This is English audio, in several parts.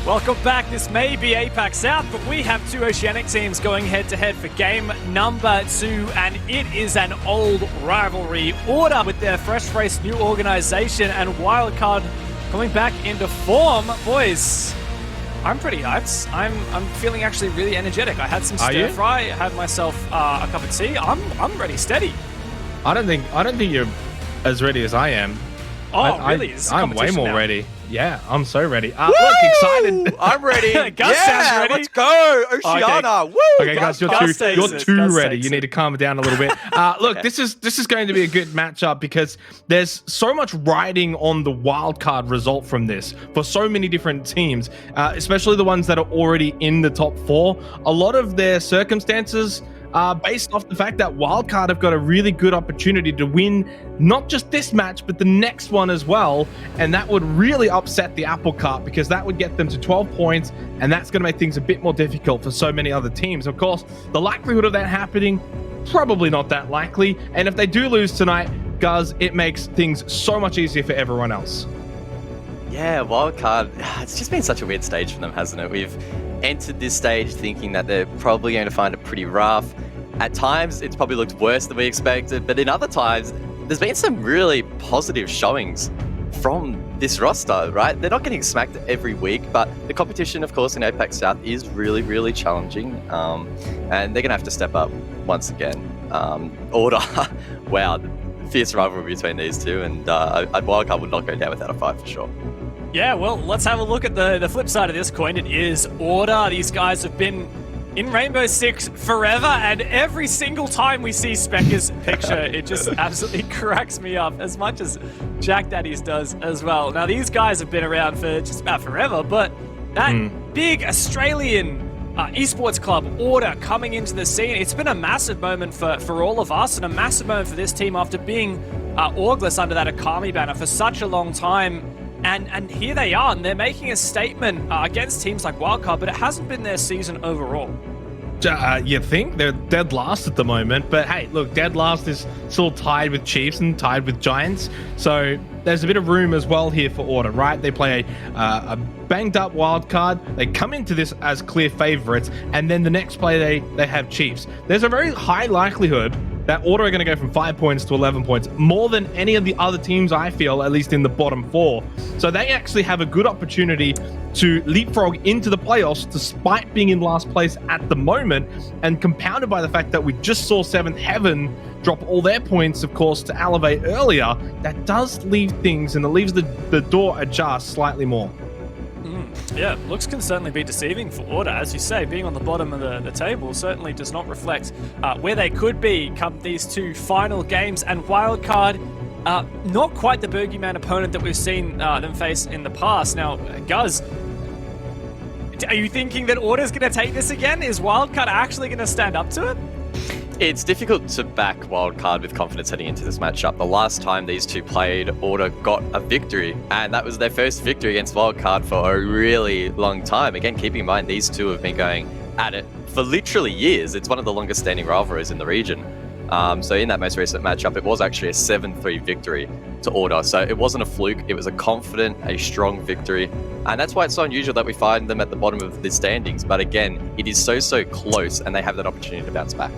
Welcome back. This may be APAC South, but we have two Oceanic teams going head-to-head for game number 2, and it is an old rivalry. Order with their fresh-faced new organization and Wildcard coming back into form. Boys, I'm pretty hyped. I'm feeling actually really energetic. I had some stir fry. I had myself a cup of tea. I'm ready, steady. I don't think you're as ready as I am. Oh, really? I'm way more ready. Yeah, I'm so ready. Look, excited. I'm ready. Gus sounds ready. Let's go, Oceania. Okay. Woo! Okay, guys, you're too ready. You need to calm down a little bit. Look, this is going to be a good matchup because there's so much riding on the wildcard result from this for so many different teams, especially the ones that are already in the top 4. A lot of their circumstances based off the fact that Wildcard have got a really good opportunity to win not just this match, but the next one as well. And that would really upset the apple cart because that would get them to 12 points. And that's going to make things a bit more difficult for so many other teams. Of course, the likelihood of that happening, probably not that likely. And if they do lose tonight, guys, it makes things so much easier for everyone else. Yeah, Wildcard, it's just been such a weird stage for them, hasn't it? We've entered this stage thinking that they're probably going to find it pretty rough. At times, it's probably looked worse than we expected, but in other times, there's been some really positive showings from this roster, right? They're not getting smacked every week, but the competition, of course, in APAC South is really, really challenging, and they're going to have to step up once again. Order, wow, the fierce rivalry between these two, and Wildcard would not go down without a fight for sure. Yeah, well, let's have a look at the flip side of this coin. It is Order. These guys have been in Rainbow Six forever, and every single time we see Specker's picture, it just absolutely cracks me up, as much as Jack Daddy's does as well. Now, these guys have been around for just about forever, but that big Australian esports club, Order, coming into the scene, it's been a massive moment for all of us, and a massive moment for this team after being orgless under that Akami banner for such a long time. And here they are, and they're making a statement against teams like Wildcard, but it hasn't been their season overall. You think? They're dead last at the moment, but hey, look, dead last is still tied with Chiefs and tied with Giants, so there's a bit of room as well here for Order, right? They play a banged up Wildcard, they come into this as clear favorites, and then the next play they have Chiefs. There's a very high likelihood that Order are going to go from 5 points to 11 points, more than any of the other teams, I feel, at least in the bottom 4. So they actually have a good opportunity to leapfrog into the playoffs despite being in last place at the moment, and compounded by the fact that we just saw 7th Heaven drop all their points, of course, to elevate earlier. That does leave things, and it leaves the door ajar slightly more. Yeah, looks can certainly be deceiving for Order. As you say, being on the bottom of the table certainly does not reflect where they could be come these two final games. And Wildcard, not quite the boogeyman opponent that we've seen them face in the past. Now, Guz, are you thinking that Order's going to take this again? Is Wildcard actually going to stand up to it? It's difficult to back Wildcard with confidence heading into this matchup. The last time these two played, Order got a victory, and that was their first victory against Wildcard for a really long time. Again, keeping in mind, these two have been going at it for literally years. It's one of the longest standing rivalries in the region. So in that most recent matchup, it was actually a 7-3 victory to Order. So it wasn't a fluke, it was a confident, a strong victory. And that's why it's so unusual that we find them at the bottom of the standings. But again, it is so close, and they have that opportunity to bounce back.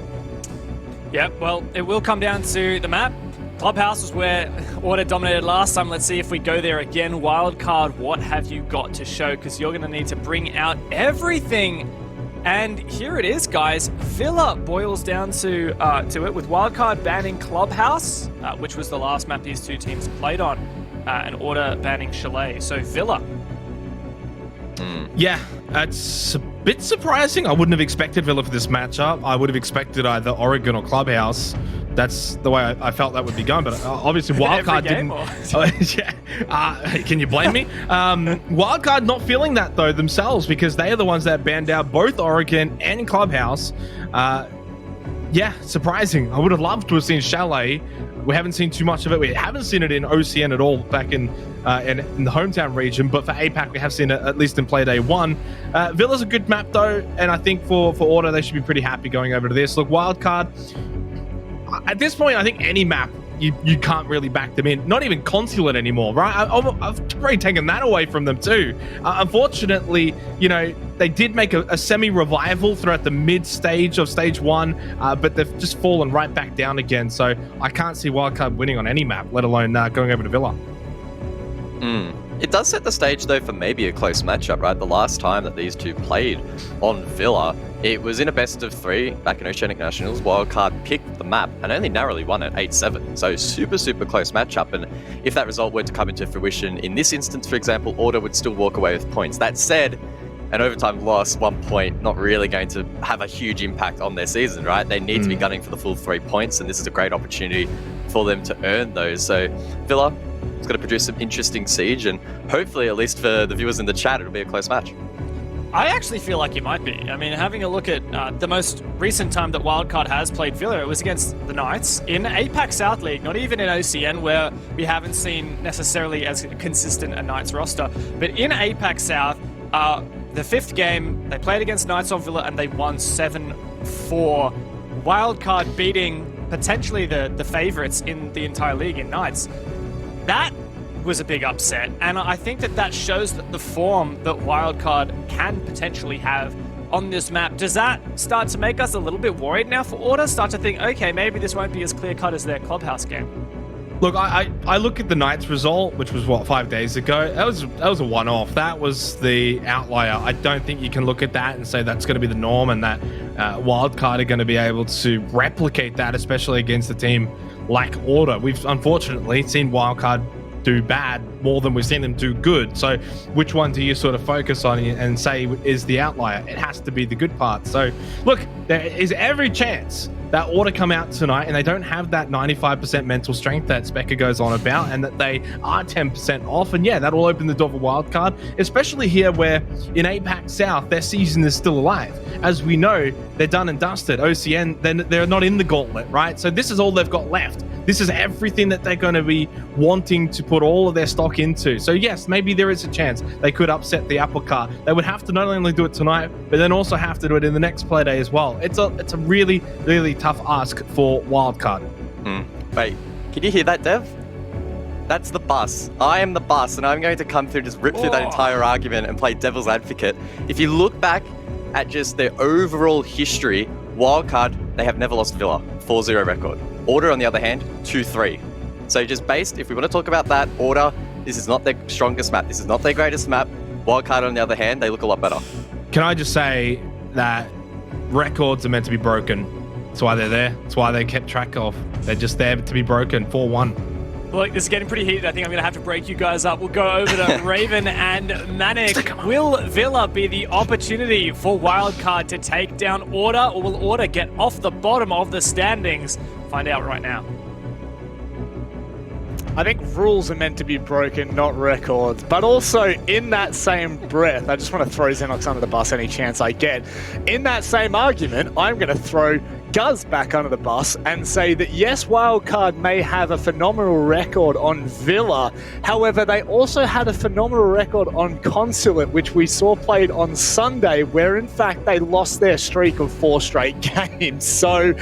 Yeah, well, it will come down to the map. Clubhouse was where Order dominated last time. Let's see if we go there again. Wildcard, what have you got to show? Because you're going to need to bring out everything. And here it is, guys. Villa boils down to it, with Wildcard banning Clubhouse, which was the last map these two teams played on, and Order banning Chalet. So Villa. Yeah, it's a bit surprising. I wouldn't have expected Villa for this matchup. I would have expected either Oregon or Clubhouse. That's the way I felt that would be going. But obviously Wildcard didn't. Can you blame me? Wildcard not feeling that though themselves, because they are the ones that banned out both Oregon and Clubhouse. Yeah, surprising. I would have loved to have seen Chalet. We haven't seen too much of it. We haven't seen it in OCN at all back in the hometown region, but for APAC we have seen it at least in Playday 1. Villa's a good map though, and I think for Order they should be pretty happy going over to this. Look, Wildcard, at this point I think any map you can't really back them in. Not even Consulate anymore, right? I've already taken that away from them too. Unfortunately, you know, they did make a semi-revival throughout the mid-stage of stage 1, but they've just fallen right back down again. So I can't see Wildcard winning on any map, let alone going over to Villa. It does set the stage, though, for maybe a close matchup, right? The last time that these two played on Villa, it was in a best-of-3 back in Oceanic Nationals. Wildcard picked the map and only narrowly won it 8-7. So super, super close matchup. And if that result were to come into fruition in this instance, for example, Order would still walk away with points. That said, an overtime loss, 1 point, not really going to have a huge impact on their season, right? They need to be gunning for the full 3 points, and this is a great opportunity for them to earn those. So Villa, it's going to produce some interesting siege, and hopefully, at least for the viewers in the chat, it'll be a close match. I actually feel like it might be. I mean, having a look at the most recent time that Wildcard has played Villa, it was against the Knights in APAC South League, not even in OCN, where we haven't seen necessarily as consistent a Knights roster. But in APAC South, the 5th game, they played against Knights on Villa and they won 7-4. Wildcard beating potentially the favourites in the entire league in Knights. That was a big upset, and I think that shows that the form that Wildcard can potentially have on this map. Does that start to make us a little bit worried now for Order? Start to think, okay, maybe this won't be as clear-cut as their clubhouse game. Look, I look at the Knights result, which was, 5 days ago. That was a one-off. That was the outlier. I don't think you can look at that and say that's going to be the norm and that Wildcard are going to be able to replicate that, especially against a team like Order. We've unfortunately seen Wildcard do bad more than we've seen them do good. So which one do you sort of focus on and say is the outlier? It has to be the good part. So look, there is every chance that Order come out tonight and they don't have that 95% mental strength that Specker goes on about, and that they are 10% off. And yeah, that'll open the door for Wildcard, especially here where in APAC South, their season is still alive. As we know, they're done and dusted. OCN, they're not in the gauntlet, right? So this is all they've got left. This is everything that they're going to be wanting to put all of their stock into. So yes, maybe there is a chance they could upset the apple cart. They would have to not only do it tonight, but then also have to do it in the next Playday as well. It's a really, really tough ask for Wildcard. Wait, can you hear that, Dev? That's the bus. I am the bus, and I'm going to come through, just rip through that entire argument and play devil's advocate. If you look back at just their overall history, Wildcard, they have never lost Villa, 4-0 record. Order, on the other hand, 2-3. So just based, if we want to talk about that, Order, this is not their strongest map. This is not their greatest map. Wildcard, on the other hand, they look a lot better. Can I just say that records are meant to be broken? That's why they're there. That's why they kept track of. They're just there to be broken. 4-1. Look, this is getting pretty heated. I think I'm going to have to break you guys up. We'll go over to Raven and Manic. Will Villa be the opportunity for Wildcard to take down Order, or will Order get off the bottom of the standings? Find out right now. I think rules are meant to be broken, not records. But also, in that same breath, I just want to throw Xenox under the bus any chance I get. In that same argument, I'm going to throw Guz back under the bus and say that yes, Wildcard may have a phenomenal record on Villa. However, they also had a phenomenal record on Consulate, which we saw played on Sunday, where in fact they lost their streak of 4 straight games. So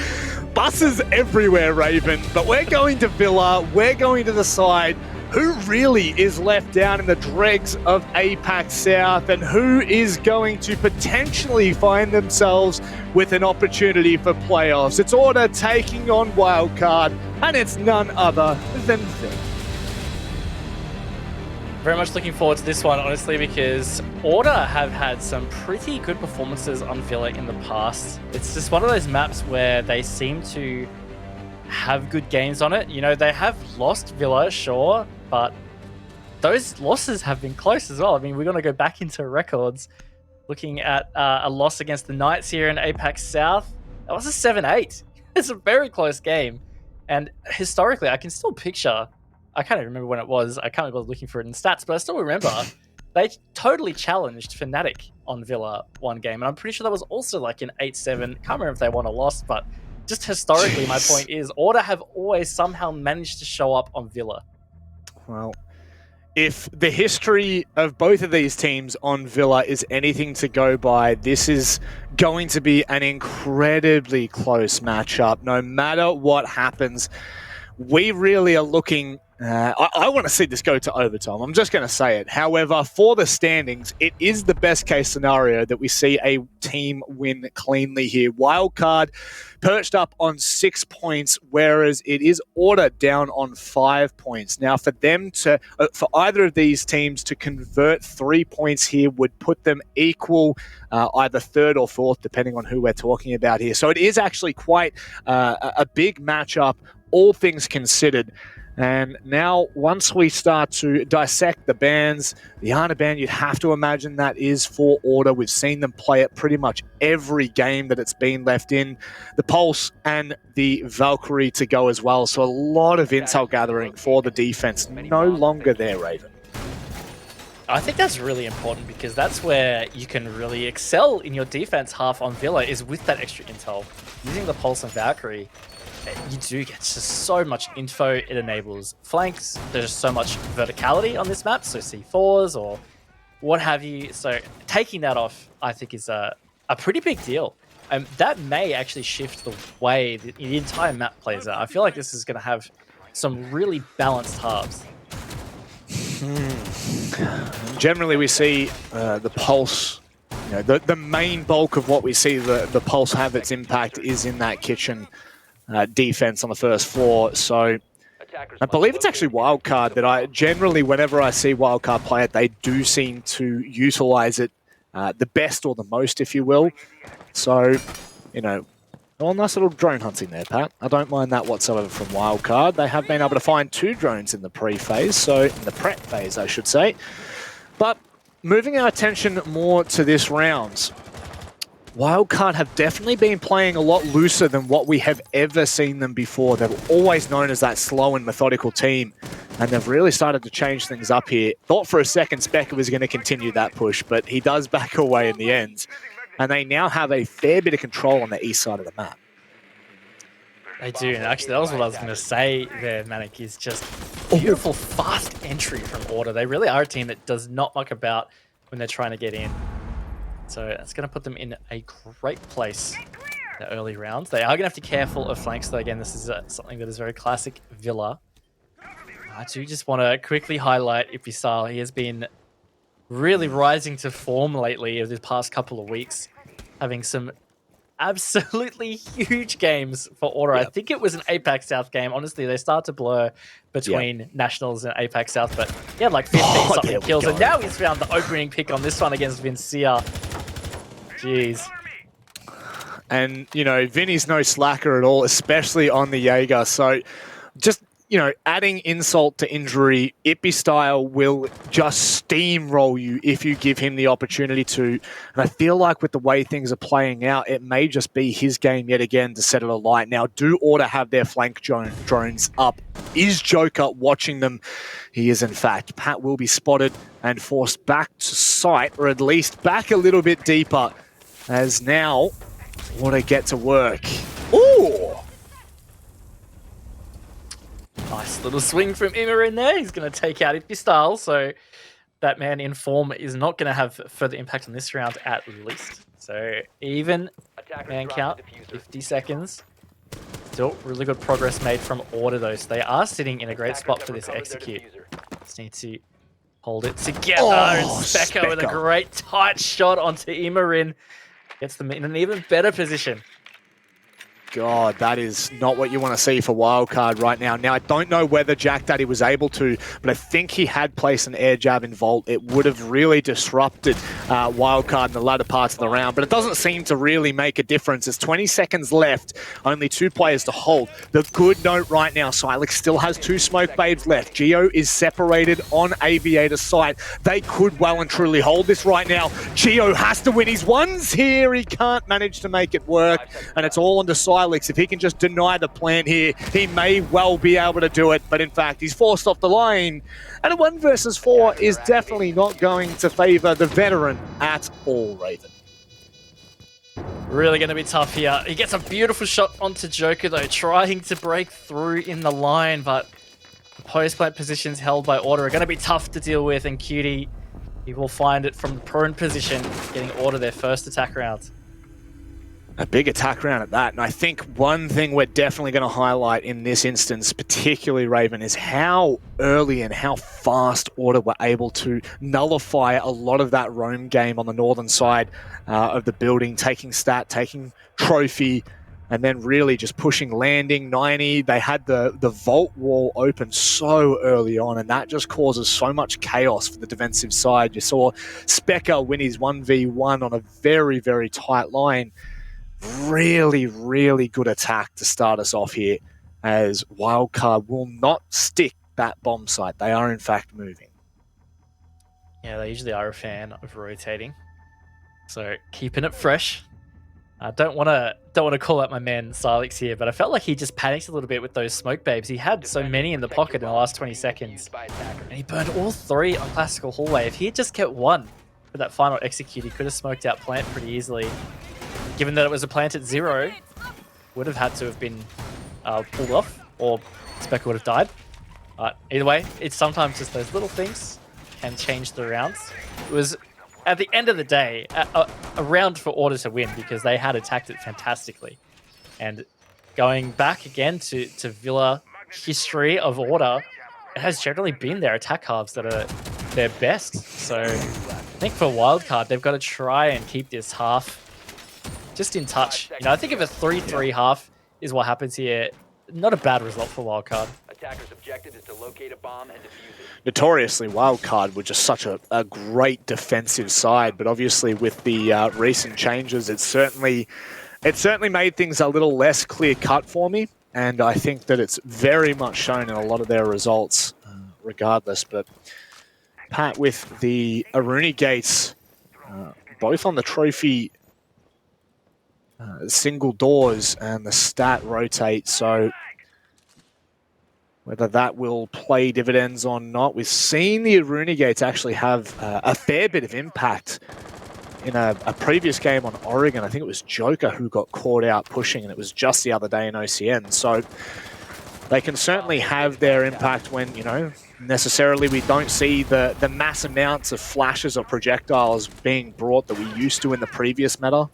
buses everywhere, Raven, but we're going to Villa. We're going to decide who really is left down in the dregs of APAC South and who is going to potentially find themselves with an opportunity for playoffs. It's Order taking on Wildcard, and it's none other than Villa. Very much looking forward to this one, honestly, because Order have had some pretty good performances on Villa in the past. It's just one of those maps where they seem to have good games on it. You know, they have lost Villa, sure, but those losses have been close as well. I mean, we're going to go back into records. Looking at a loss against the Knights here in APAC South, that was a 7-8. It's a very close game. And historically, I can still picture, I can't even remember when it was. I can't bother looking for it in stats, but I still remember they totally challenged Fnatic on Villa one game. And I'm pretty sure that was also like an 8-7. Can't remember if they won or lost, but just historically, my point is Order have always somehow managed to show up on Villa. Well, if the history of both of these teams on Villa is anything to go by, this is going to be an incredibly close matchup. No matter what happens, we really are looking... I want to see this go to overtime. I'm just going to say it. However, for the standings, it is the best case scenario that we see a team win cleanly here. Wildcard perched up on 6 points, whereas it is Order down on 5 points. Now, for them to, for either of these teams to convert 3 points here would put them equal, either third or fourth, depending on who we're talking about here. So it is actually quite a big matchup, all things considered. And now, once we start to dissect the bans, the Ana ban, you'd have to imagine that is for Order. We've seen them play it pretty much every game that it's been left in. The Pulse and the Valkyrie to go as well. So a lot of intel gathering for the defense. No longer there, Raven. I think that's really important because that's where you can really excel in your defense half on Villa is with that extra intel. Using the Pulse and Valkyrie, you do get just so much info. It enables flanks. There's so much verticality on this map, so C4s or what have you. So taking that off, I think, is a pretty big deal. That may actually shift the way the entire map plays out. I feel like this is going to have some really balanced halves. Generally, we see the Pulse. You know, the main bulk of what we see the Pulse have its impact is in that kitchen defense on the first floor. So I believe it's actually Wildcard that I generally, whenever I see Wildcard play it, they do seem to utilize it the best or the most, if you will. So, you know, well, nice little drone hunting there, Pat. I don't mind that whatsoever from Wildcard. They have been able to find 2 drones in the pre-phase, so in the prep phase, I should say. But moving our attention more to this round, Wildcard have definitely been playing a lot looser than what we have ever seen them before. They're always known as that slow and methodical team, and they've really started to change things up here. Thought for a second Specker was going to continue that push, but he does back away in the end. And they now have a fair bit of control on the east side of the map. They do, and actually that was what I was going to say there, Manic, is just beautiful, fast entry from Order. They really are a team that does not muck about when they're trying to get in. So that's going to put them in a great place in the early rounds. They are going to have to be careful of flanks, though. Again, this is something that is very classic Villa. I do just want to quickly highlight Ipisal. He has been really rising to form lately over the past couple of weeks, having some absolutely huge games for Order. Yep. I think it was an APAC South game. Honestly, they start to blur between Nationals and APAC South, but he had like 15-something kills, and now he's found the opening pick on this one against Vincia. Jeez. And, you know, Vinny's no slacker at all, especially on the Jaeger. So just, you know, adding insult to injury, Ippy style will just steamroll you if you give him the opportunity to. And I feel like with the way things are playing out, it may just be his game yet again to set it alight. Now, do Order have their flank drones up? Is Joker watching them? He is, in fact. Pat will be spotted and forced back to sight, or at least back a little bit deeper, as now Order get to work. Ooh! Nice little swing from Immer in there. He's going to take out Ippy style, so that man in form is not going to have further impact on this round at least. So even man count, 50 seconds. Still really good progress made from Order though, so they are sitting in a great spot for this execute. Just need to hold it together, and Specker with a great tight shot onto Imarin. Gets them in an even better position. God, that is not what you want to see for Wildcard right now. Now, I don't know whether Jack Daddy was able to, but I think he had placed an air jab in Vault. It would have really disrupted Wildcard in the latter parts of the round, but it doesn't seem to really make a difference. There's 20 seconds left, only 2 players to hold. The good note right now, Silex still has 2 smoke babes left. Geo is separated on Aviator site. They could well and truly hold this right now. Geo has to win his ones here. He can't manage to make it work, and it's all on the side. If he can just deny the plan here, he may well be able to do it, but in fact, he's forced off the line. And a 1 versus 4 is definitely not going to favor the veteran at all, Raven. Really going to be tough here. He gets a beautiful shot onto Joker, though, trying to break through in the line, but the post-plant positions held by Order are going to be tough to deal with, and Cutie, he will find it from the prone position, getting Order their first attack round. A big attack round at that. And I think one thing we're definitely going to highlight in this instance, particularly Raven, is how early and how fast Order were able to nullify a lot of that roam game on the northern side of the building, taking stat, taking trophy, and then really just pushing landing 90. They had the vault wall open so early on, and that just causes so much chaos for the defensive side. You saw Specker win his 1v1 on a very, very tight line. Really, really good attack to start us off here, as Wildcard will not stick that bomb site. They are in fact moving. Yeah, they usually are a fan of rotating, so keeping it fresh. I don't want to call out my man Silex here, but I felt like he just panicked a little bit with those smoke babes. He had so many in the pocket in the last 20 seconds, and he burned all 3 on Classical Hallway. If he had just kept 1 for that final execute, he could have smoked out plant pretty easily. Given that it was a plant at 0, would have had to have been pulled off, or Specker would have died. But either way, it's sometimes just those little things can change the rounds. It was, at the end of the day, a round for Order to win because they had attacked it fantastically. And going back again to Villa history of Order, it has generally been their attack halves that are their best. So I think for Wildcard, they've got to try and keep this half just in touch. You know, I think if a 3-3 half is what happens here, not a bad result for Wildcard. Attacker's objective is to locate a bomb and defuse it. Notoriously, Wildcard were just such a great defensive side, but obviously with the recent changes, it certainly made things a little less clear-cut for me, and I think that it's very much shown in a lot of their results regardless. But Pat, with the Aruni gates, both on the trophy single doors and the stat rotate, so whether that will play dividends or not, we've seen the Aruni gates actually have a fair bit of impact. In a previous game on Oregon, I think it was Joker who got caught out pushing, and it was just the other day in OCN. So they can certainly have their impact when, you know, necessarily we don't see the mass amounts of flashes or projectiles being brought that we used to in the previous meta.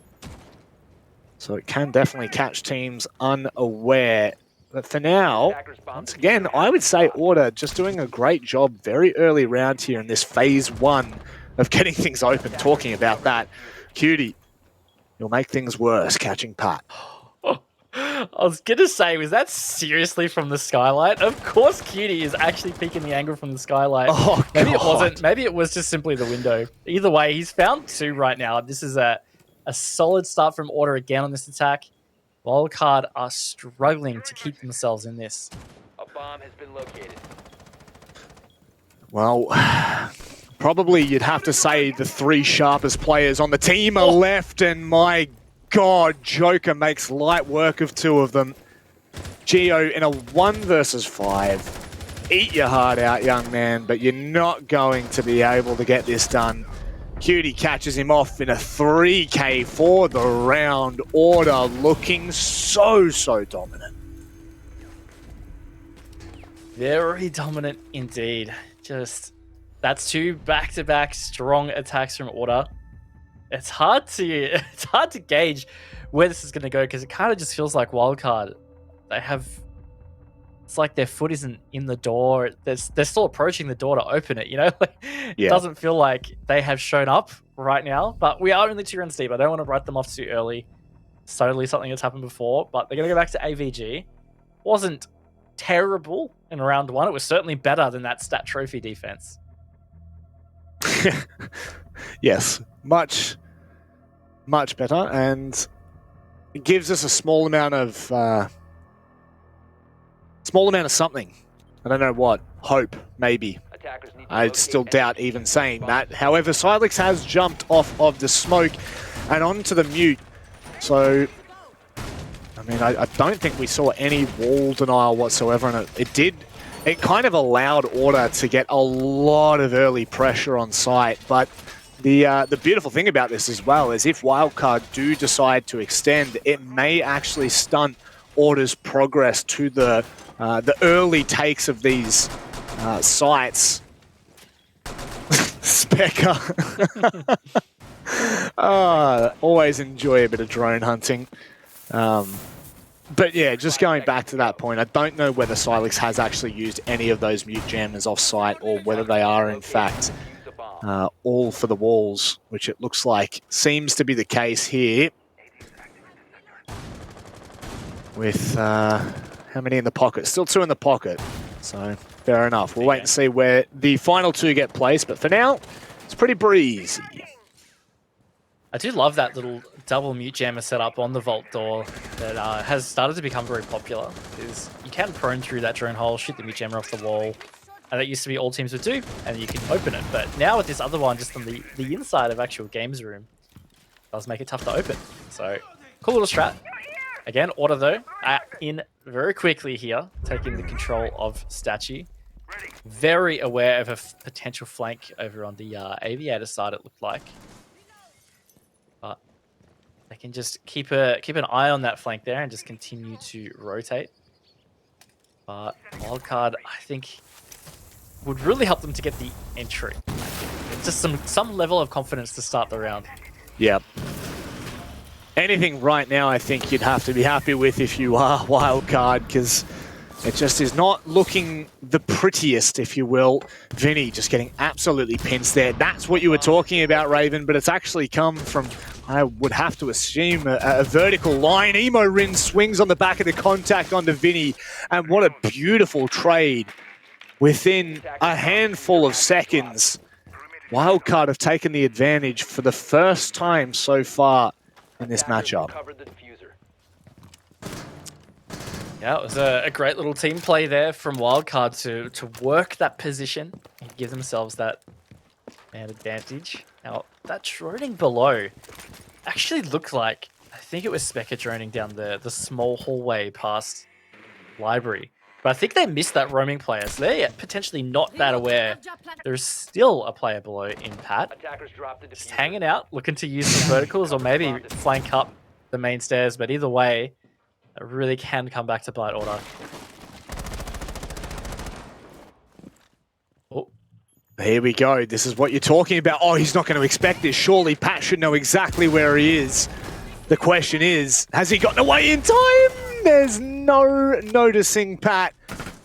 So it can definitely catch teams unaware. But for now, once again, I would say Order just doing a great job very early round here in this phase 1 of getting things open. Talking about that, Cutie, you'll make things worse catching Pat. I was going to say, was that seriously from the skylight? Of course Cutie is actually peeking the angle from the skylight. Oh, maybe God. It wasn't. Maybe it was just simply the window. Either way, he's found 2 right now. This is a solid start from Order again on this attack. Wildcard are struggling to keep themselves in this. A bomb has been located. Well, probably you'd have to say the 3 sharpest players on the team are left, and my God, Joker makes light work of 2 of them. Geo in a 1 versus 5. Eat your heart out, young man, but you're not going to be able to get this done. Cutie catches him off in a 3K for the round. Order looking so dominant. Very dominant indeed. Just, that's 2 back-to-back strong attacks from Order. It's hard to gauge where this is going to go because it kind of just feels like Wildcard. It's like their foot isn't in the door. They're still approaching the door to open it, you know? It doesn't feel like they have shown up right now, but we are only 2 rounds deep. I don't want to write them off too early. It's totally something that's happened before, but they're going to go back to AVG. Wasn't terrible in round 1. It was certainly better than that stat trophy defense. Yes, much better, and it gives us a small amount of something. I don't know what. Hope, maybe. I still doubt even saying that. However, Silex has jumped off of the smoke and onto the mute. So, I mean, I don't think we saw any wall denial whatsoever, and it kind of allowed Order to get a lot of early pressure on site. But the beautiful thing about this as well is if Wildcard do decide to extend, it may actually stunt Order's progress to the early takes of these sites. Specker. Always enjoy a bit of drone hunting. But yeah, just going back to that point, I don't know whether Silex has actually used any of those mute jammers off site or whether they are in fact all for the walls, which it looks like seems to be the case here. With how many in the pocket? Still 2 in the pocket. So fair enough. We'll wait and see where the final 2 get placed. But for now, it's pretty breezy. I do love that little double mute jammer setup on the vault door that has started to become very popular. Is you can prone through that drone hole, shoot the mute jammer off the wall, and that used to be all teams would do, and you can open it. But now with this other one, just from the inside of actual games room, it does make it tough to open. So cool little strat. Again, Order though, in very quickly here, taking the control of Statue. Very aware of a potential flank over on the Aviator side, it looked like. But they can just keep an eye on that flank there and just continue to rotate. But Wildcard, I think, would really help them to get the entry. Just some level of confidence to start the round. Yep. Anything right now, I think you'd have to be happy with if you are Wildcard, because it just is not looking the prettiest, if you will. Vinny just getting absolutely pinched there. That's what you were talking about, Raven, but it's actually come from, I would have to assume, a vertical line. Emo Rin swings on the back of the contact onto Vinny, and what a beautiful trade. Within a handful of seconds, Wildcard have taken the advantage for the first time so far in this matchup. Yeah, it was a great little team play there from Wildcard to work that position and give themselves that man advantage. Now, that droning below actually looked like, I think it was Specker droning down the small hallway past Library. But I think they missed that roaming player, so they're potentially not that aware. There's still a player below in Pat. Just hanging out, looking to use some verticals or maybe flank up the main stairs. But either way, it really can come back to bite Order. Oh. Here we go. This is what you're talking about. Oh, he's not going to expect this. Surely Pat should know exactly where he is. The question is, has he gotten away in time? There's no noticing Pat.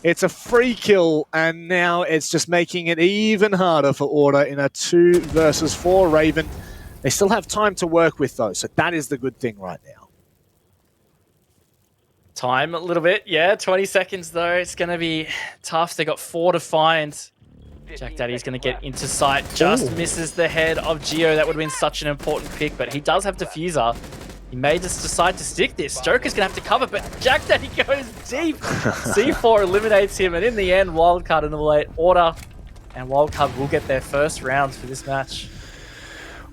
It's a free kill, and now it's just making it even harder for Order in a 2 versus 4 Raven. They still have time to work with, though, so that is the good thing right now. Time a little bit, yeah. 20 seconds, though. It's going to be tough. They got 4 to find. Jack Daddy's going to get into sight. Just misses the head of Geo. That would have been such an important pick, but he does have Diffuser. He may just decide to stick this. Joker's going to have to cover, but Jack Daddy goes deep. C4 eliminates him, and in the end, Wildcard eliminate Order, and Wildcard will get their first round for this match.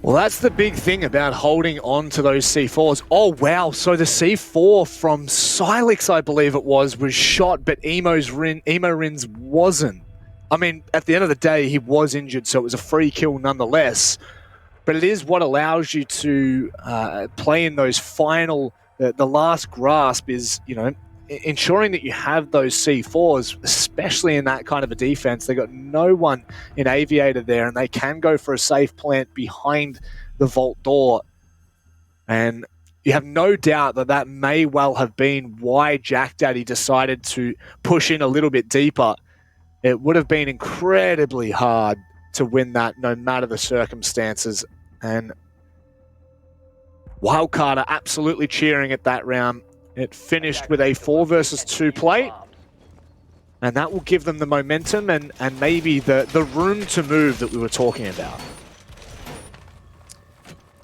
Well, that's the big thing about holding on to those C4s. Oh, wow. So the C4 from Silex, I believe it was shot, but Emo Rin's wasn't. I mean, at the end of the day, he was injured, so it was a free kill nonetheless. But it is what allows you to play in those final, the last grasp is, you know, ensuring that you have those C4s, especially in that kind of a defense. They got no one in Aviator there, and they can go for a safe plant behind the vault door. And you have no doubt that that may well have been why Jack Daddy decided to push in a little bit deeper. It would have been incredibly hard to win that no matter the circumstances. And Wildcard are absolutely cheering at that round. It finished with a 4 versus 2 play. And that will give them the momentum and maybe the room to move that we were talking about.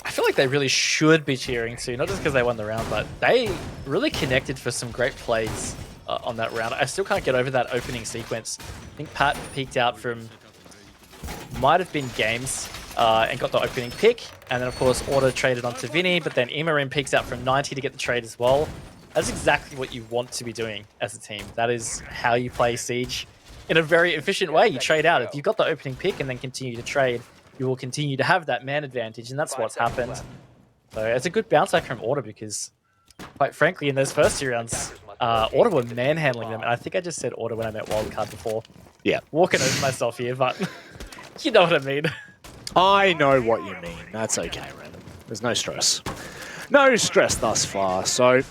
I feel like they really should be cheering too, not just because they won the round, but they really connected for some great plays on that round. I still can't get over that opening sequence. I think Pat peeked out from, might have been Games, and got the opening pick. And then, of course, Order traded onto Vinny, but then Imorin peeks out from 90 to get the trade as well. That's exactly what you want to be doing as a team. That is how you play Siege in a very efficient way. You trade out. If you've got the opening pick and then continue to trade, you will continue to have that man advantage, and that's what's happened. So it's a good bounce back from Order because, quite frankly, in those first 2 rounds, Order were manhandling them. And I think I just said Order when I meant Wildcard before. Yeah. Walking over myself here, but you know what I mean. I know what you mean. That's okay, Random. There's no stress. No stress thus far. So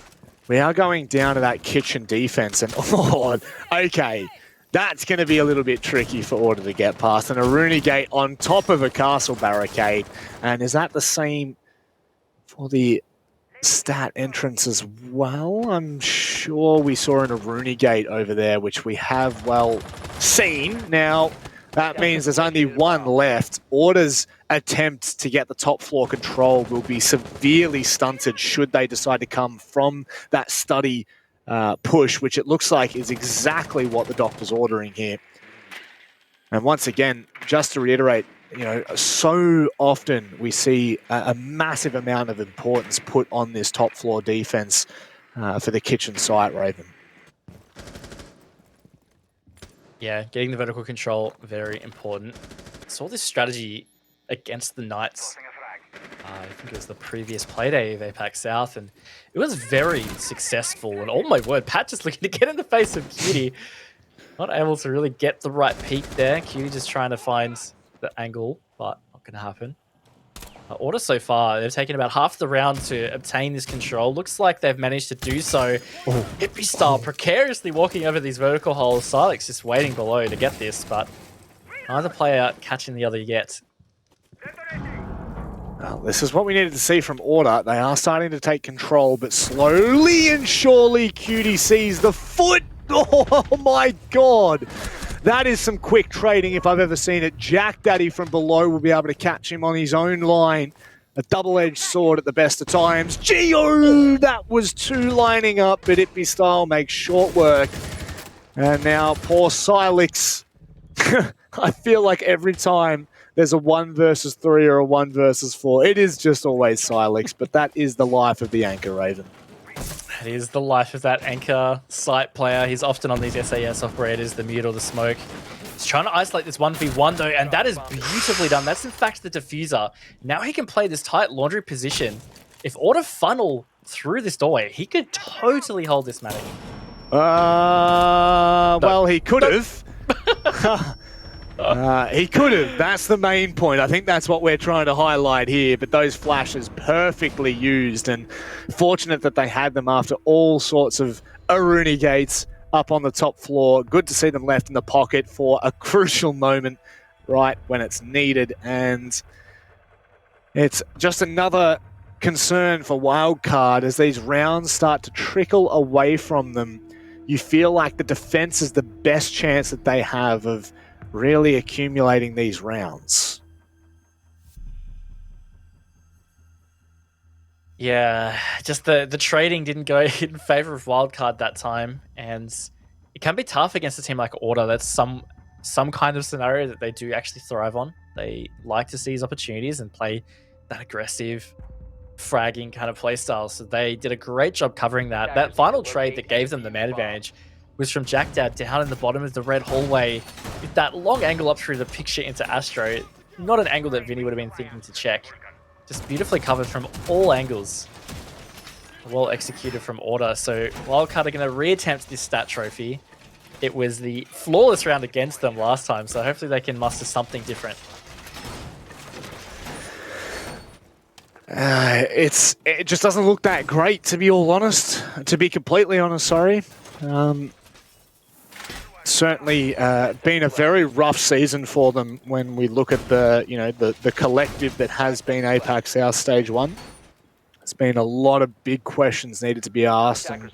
we are going down to that kitchen defense. And, oh, okay. That's going to be a little bit tricky for Order to get past. And a Rooney gate on top of a castle barricade. And is that the same for the stat entrance as well? I'm sure we saw a Rooney gate over there, which we have well seen. Now, that means there's only one left. Order's attempt to get the top floor control will be severely stunted should they decide to come from that study push, which it looks like is exactly what the doctor's ordering here. And once again, just to reiterate, you know, so often we see a massive amount of importance put on this top floor defense for the kitchen site, Raven. Yeah, getting the vertical control, very important. Saw this strategy against the Knights. I think it was the previous Playday of APAC South, and it was very successful. And oh my word, Pat just looking to get in the face of Cutie. Not able to really get the right peak there. Cutie just trying to find the angle, but not going to happen. Order so far, they've taken about half the round to obtain this control. Looks like they've managed to do so. Hippie style, precariously walking over these vertical holes. Silex just waiting below to get this, but neither player catching the other yet. Well, this is what we needed to see from Order. They are starting to take control, but slowly and surely Cutie sees the foot. Oh my god! That is some quick trading if I've ever seen it. Jack Daddy from below will be able to catch him on his own line. A double-edged sword at the best of times. Geo! That was two lining up, but Ippy Style makes short work. And now poor Silex. I feel like every time there's a 1 versus 3 or a 1 versus 4, it is just always Silex, but that is the life of the Anchor Raven. That is the life of that Anchor site player. He's often on these SAS operators, the mute or the smoke. He's trying to isolate this 1v1 though, and that is beautifully done. That's in fact the diffuser. Now he can play this tight laundry position. If Order funnel through this doorway, he could totally hold this Matic. Well, he could have. He could have. That's the main point. I think that's what we're trying to highlight here. But those flashes perfectly used, and fortunate that they had them after all sorts of Aruni gates up on the top floor. Good to see them left in the pocket for a crucial moment right when it's needed. And it's just another concern for Wildcard as these rounds start to trickle away from them. You feel like the defense is the best chance that they have of really accumulating these rounds. Yeah, just the trading didn't go in favor of Wildcard that time, and it can be tough against a team like Order. That's some kind of scenario that they do actually thrive on. They like to seize opportunities and play that aggressive, fragging kind of play style. So they did a great job covering that. That final trade that gave them the man advantage was from Jack Dad down in the bottom of the red hallway with that long angle up through the picture into Astro. Not an angle that Vinny would have been thinking to check. Just beautifully covered from all angles. Well executed from Order. So Wildcard are going to reattempt this stat trophy. It was the flawless round against them last time, so hopefully they can muster something different. It just doesn't look that great, to be all honest. To be completely honest, sorry. Certainly been a very rough season for them when we look at the collective that has been APAC South Stage 1. It's been a lot of big questions needed to be asked, and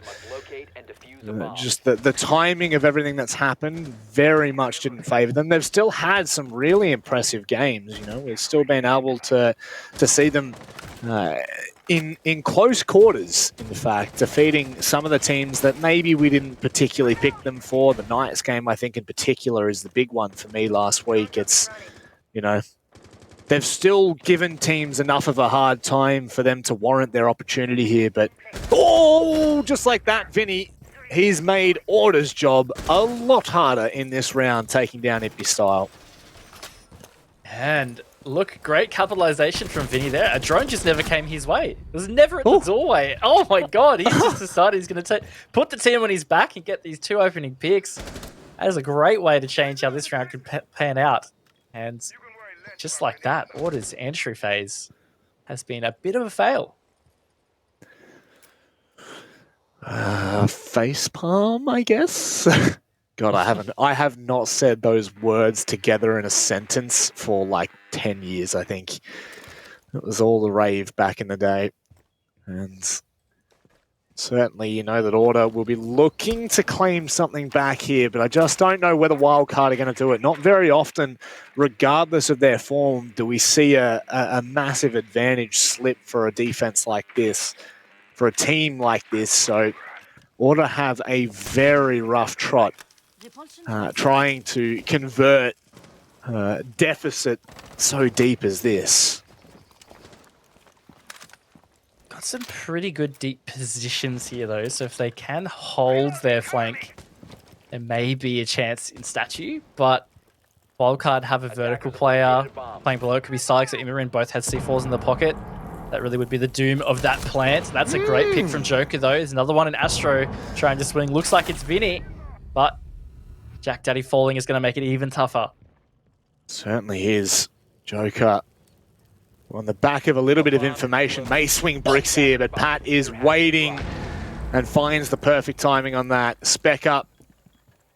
just the timing of everything that's happened very much didn't favour them. They've still had some really impressive games. You know, we've still been able to see them in close quarters, in fact, defeating some of the teams that maybe we didn't particularly pick them for. The Knights game, I think, in particular, is the big one for me last week. It's, you know, they've still given teams enough of a hard time for them to warrant their opportunity here, but oh, just like that, Vinny, he's made Order's job a lot harder in this round, taking down Ippy Style. And look, great capitalization from Vinny there. A drone just never came his way. It was never at the doorway. Oh my god, he's just decided he's going to put the team on his back and get these 2 opening picks. That is a great way to change how this round could pan out. And just like that, Order's entry phase has been a bit of a fail. Facepalm, I guess. God, I have not said those words together in a sentence for like 10 years, I think. It was all the rave back in the day. And certainly, you know that Order will be looking to claim something back here, but I just don't know whether Wildcard are going to do it. Not very often, regardless of their form, do we see a massive advantage slip for a defense like this, for a team like this. So Order have a very rough trot trying to convert deficit so deep as this. Got some pretty good deep positions here, though. So if they can hold their flank, there may be a chance in statue. But Wildcard have a vertical player playing below. It could be Sylex or Immorin. Both had C4s in the pocket. That really would be the doom of that plant. That's a great pick from Joker, though. There's another one in Astro trying to swing. Looks like it's Vinny, but Jack Daddy falling is going to make it even tougher. Certainly is. Joker on the back of a little bit of information. May swing bricks here, but Pat is waiting and finds the perfect timing on that. Spec up.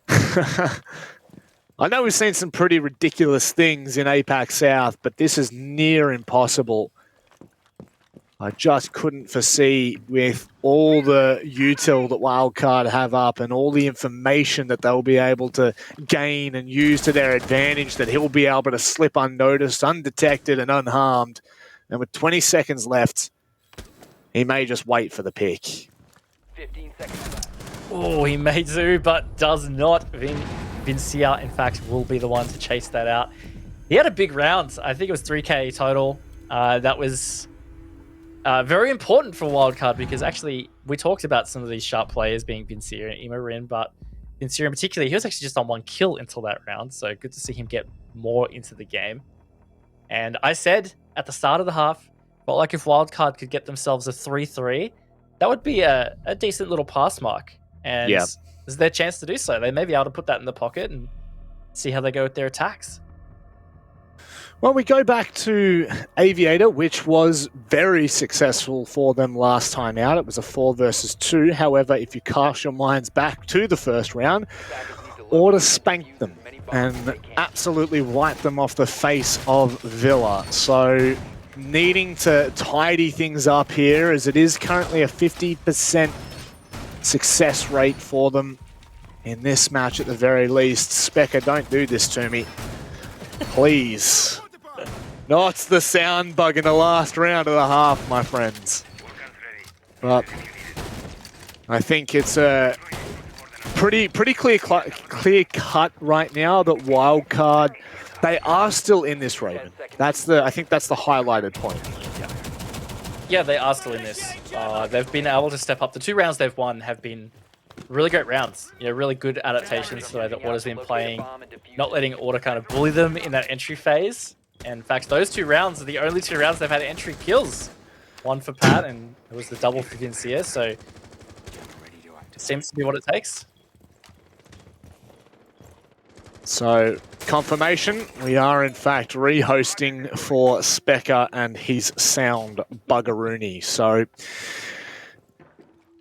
I know we've seen some pretty ridiculous things in APAC South, but this is near impossible. I just couldn't foresee, with all the util that Wildcard have up and all the information that they'll be able to gain and use to their advantage, that he'll be able to slip unnoticed, undetected and unharmed. And with 20 seconds left, he may just wait for the pick. 15 seconds left. Oh, he may do, but does not. Vincia, in fact, will be the one to chase that out. He had a big round. I think it was 3K total. That was very important for Wildcard, because actually we talked about some of these sharp players being Vincia and Immorin, but Vincia in particular, he was actually just on 1 kill until that round, so good to see him get more into the game. And I said at the start of the half, felt like if Wildcard could get themselves a 3-3, that would be a decent little pass mark. And this is their chance to do so. They may be able to put that in the pocket and see how they go with their attacks. Well, we go back to Aviator, which was very successful for them last time out. It was a 4 versus 2. However, if you cast your minds back to the first round, Order spanked them and absolutely wiped them off the face of Villa. So needing to tidy things up here, as it is currently a 50% success rate for them in this match at the very least. Specker, don't do this to me. Please. Not the sound bug in the last round of the half, my friends. But I think it's a pretty clear cut right now that Wildcard, they are still in this, Raven. I think that's the highlighted point. Yeah, they are still in this. They've been able to step up. The 2 rounds they've won have been really great rounds. You know, really good adaptations to the way that Order's been playing, not letting Order kind of bully them in that entry phase. And in fact, those 2 rounds are the only 2 rounds they've had entry kills. 1 for Pat, and it was the double for Vincia, so it seems to be what it takes. So, confirmation, we are in fact re-hosting for Specker and his sound buggeroony. So,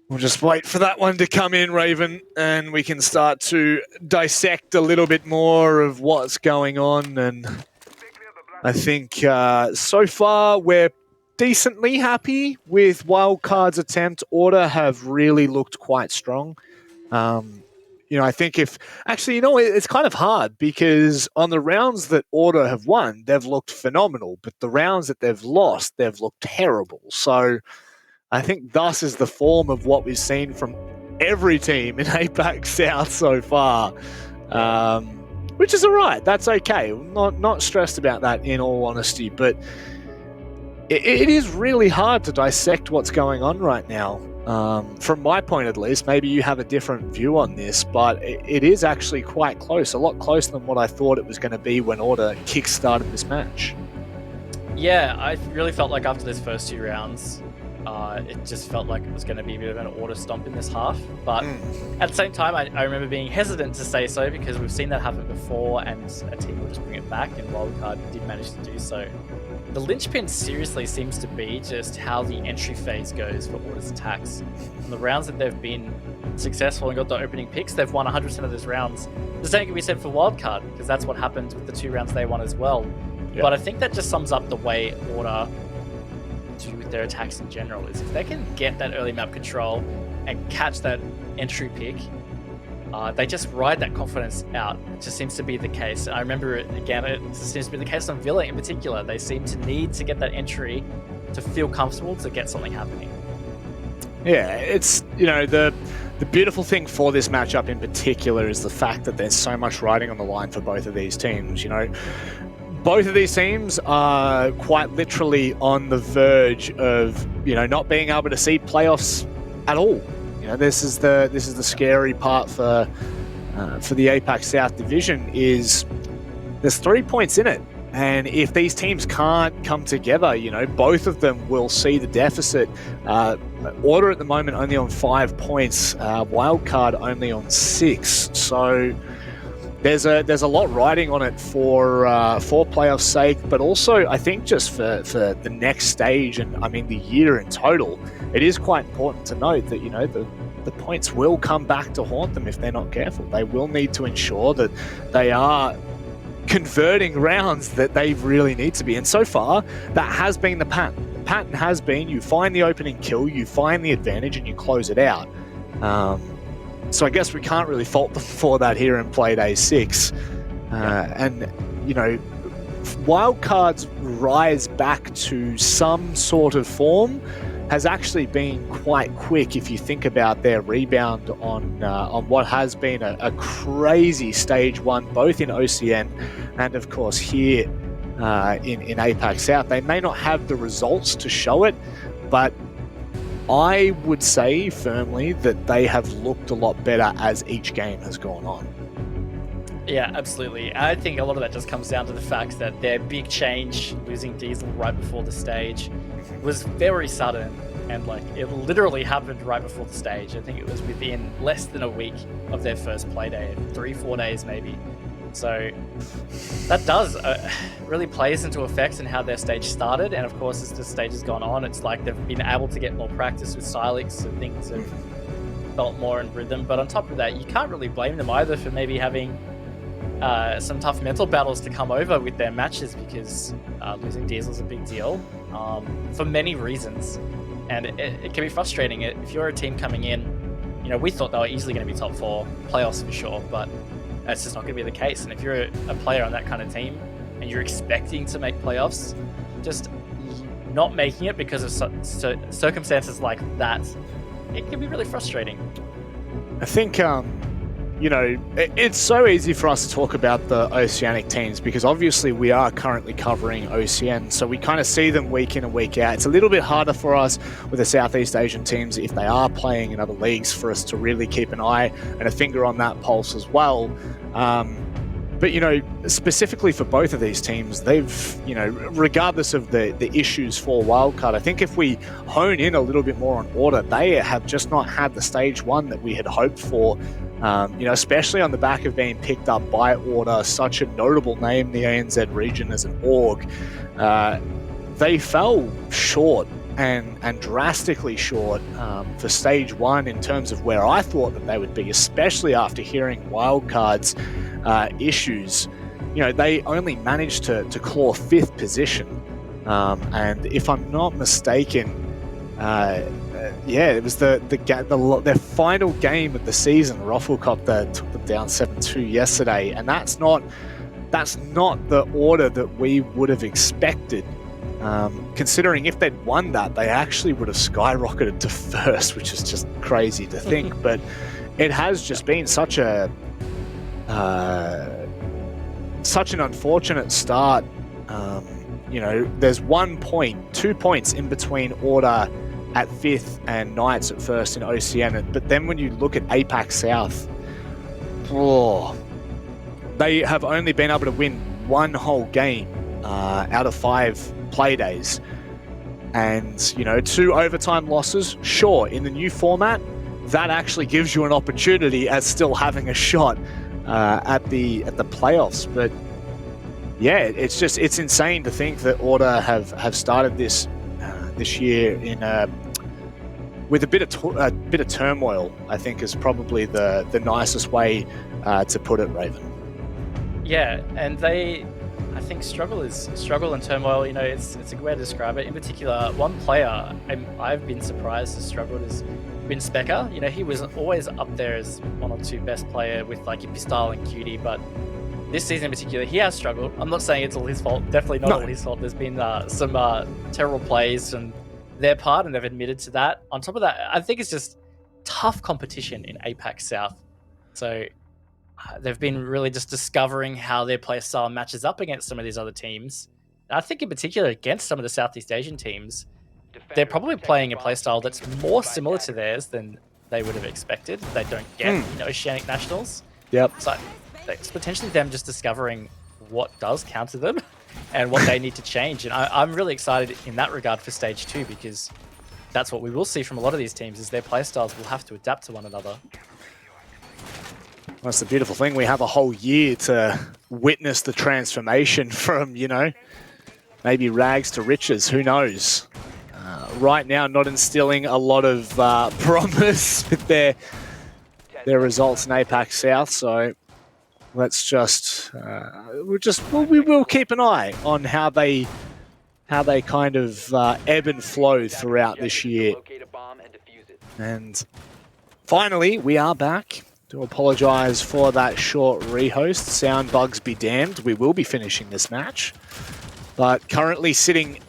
we'll just wait for that one to come in, Raven, and we can start to dissect a little bit more of what's going on. And I think so far we're decently happy with Wildcard's attempt. Order have really looked quite strong. You know, I think it's kind of hard, because on the rounds that Order have won, they've looked phenomenal, but the rounds that they've lost, they've looked terrible. So I think thus is the form of what we've seen from every team in APAC South so far, which is all right. That's okay. Not stressed about that, in all honesty, but it is really hard to dissect what's going on right now. From my point at least, maybe you have a different view on this, but it is actually quite close, a lot closer than what I thought it was going to be when Order kick-started this match. Yeah, I really felt like after those first 2 rounds, it just felt like it was going to be a bit of an Order stomp in this half. But at the same time, I remember being hesitant to say so, because we've seen that happen before, and a team will just bring it back, and Wildcard did manage to do so. the linchpin seriously seems to be just how the entry phase goes for Order's attacks. In the rounds that they've been successful and got the opening picks, they've won 100% of those rounds. The same can be said for Wildcard, because that's what happened with the 2 rounds they won as well. Yeah. But I think that just sums up the way Order do with their attacks in general, is if they can get that early map control and catch that entry pick, they just ride that confidence out. It just seems to be the case. I remember, again, it seems to be the case on Villa in particular. They seem to need to get that entry to feel comfortable to get something happening. Yeah, it's, you know, the beautiful thing for this matchup in particular is the fact that there's so much riding on the line for both of these teams. You know, both of these teams are quite literally on the verge of, you know, not being able to see playoffs at all. You know, this is the scary part for the APAC South Division, is there's 3 points in it, and if these teams can't come together, you know, both of them will see the deficit. Order at the moment only on 5 points, Wildcard only on 6. So there's a lot riding on it for playoff sake, but also I think just for the next stage, and I mean the year in total. It is quite important to note that, you know, the points will come back to haunt them if they're not careful. They will need to ensure that they are converting rounds that they really need to be. And so far, that has been the pattern. The pattern has been you find the opening kill, you find the advantage, and you close it out. So I guess we can't really fault them for that here in Playday 6. And, you know, Wildcard's rise back to some sort of form has actually been quite quick if you think about their rebound on what has been a crazy stage 1, both in OCN and of course here in APAC South. They may not have the results to show it, but I would say firmly that they have looked a lot better as each game has gone on. Yeah, absolutely. I think a lot of that just comes down to the fact that their big change, losing Diesel right before the stage, was very sudden, and like it literally happened right before the stage. I think it was within less than a week of their first Playday, 3-4 days maybe. So that does really plays into effect in how their stage started, and of course as the stage has gone on, it's like they've been able to get more practice with Silex and things have felt more in rhythm. But on top of that, you can't really blame them either for maybe having some tough mental battles to come over with their matches, because losing Diesel is a big deal for many reasons, and it can be frustrating. If you're a team coming in, you know, we thought they were easily going to be top 4 playoffs for sure, but that's just not going to be the case. And if you're a player on that kind of team and you're expecting to make playoffs, just not making it because of circumstances like that, it can be really frustrating. I think you know, it's so easy for us to talk about the Oceanic teams because obviously we are currently covering OCN, so we kind of see them week in and week out. It's a little bit harder for us with the Southeast Asian teams if they are playing in other leagues for us to really keep an eye and a finger on that pulse as well. But, you know, specifically for both of these teams, they've, you know, regardless of the issues for Wildcard, I think if we hone in a little bit more on Order, they have just not had the stage 1 that we had hoped for. You know, especially on the back of being picked up by Order, such a notable name in the ANZ region as an org. They fell short and drastically short for stage 1 in terms of where I thought that they would be, especially after hearing Wildcard's issues. You know, they only managed to claw 5th position, and if I'm not mistaken, it was their final game of the season. Rufflecopter took them down 7-2 yesterday, and that's not the Order that we would have expected. Considering if they'd won that, they actually would have skyrocketed to 1st, which is just crazy to think. But it has just been such an unfortunate start. You know, there's 2 points in between Order at 5th and Knights at 1st in OCN. But then when you look at APAC South, they have only been able to win 1 whole game out of 5 play days. And, you know, 2 overtime losses, sure, in the new format, that actually gives you an opportunity at still having a shot at the playoffs. But yeah, it's insane to think that Order have started this year in with a bit of turmoil. I think is probably the nicest way to put it, Raven. Yeah, and I think struggle and turmoil. You know, it's a good way to describe it. In particular, one player I've been surprised has struggled has been Specker. You know, he was always up there as one or two best player with like Ippy Style and Cutie, but this season in particular, he has struggled. I'm not saying it's all his fault. Definitely not all his fault. There's been some terrible plays on their part, and they've admitted to that. On top of that, I think it's just tough competition in APAC South. So they've been really just discovering how their play style matches up against some of these other teams. And I think in particular against some of the Southeast Asian teams, they're probably playing a play style that's more similar to theirs than they would have expected. They don't get Oceanic Nationals. Yep. So it's potentially them just discovering what does counter them and what they need to change. And I'm really excited in that regard for Stage 2, because that's what we will see from a lot of these teams, is their play styles will have to adapt to one another. That's the beautiful thing. We have a whole year to witness the transformation from, you know, maybe rags to riches. Who knows? Right now, not instilling a lot of promise with their results in APAC South. So let's just we will keep an eye on how they kind of ebb and flow throughout this year. And finally, we are back. Do apologise for that short rehost. Sound bugs be damned. We will be finishing this match. But currently sitting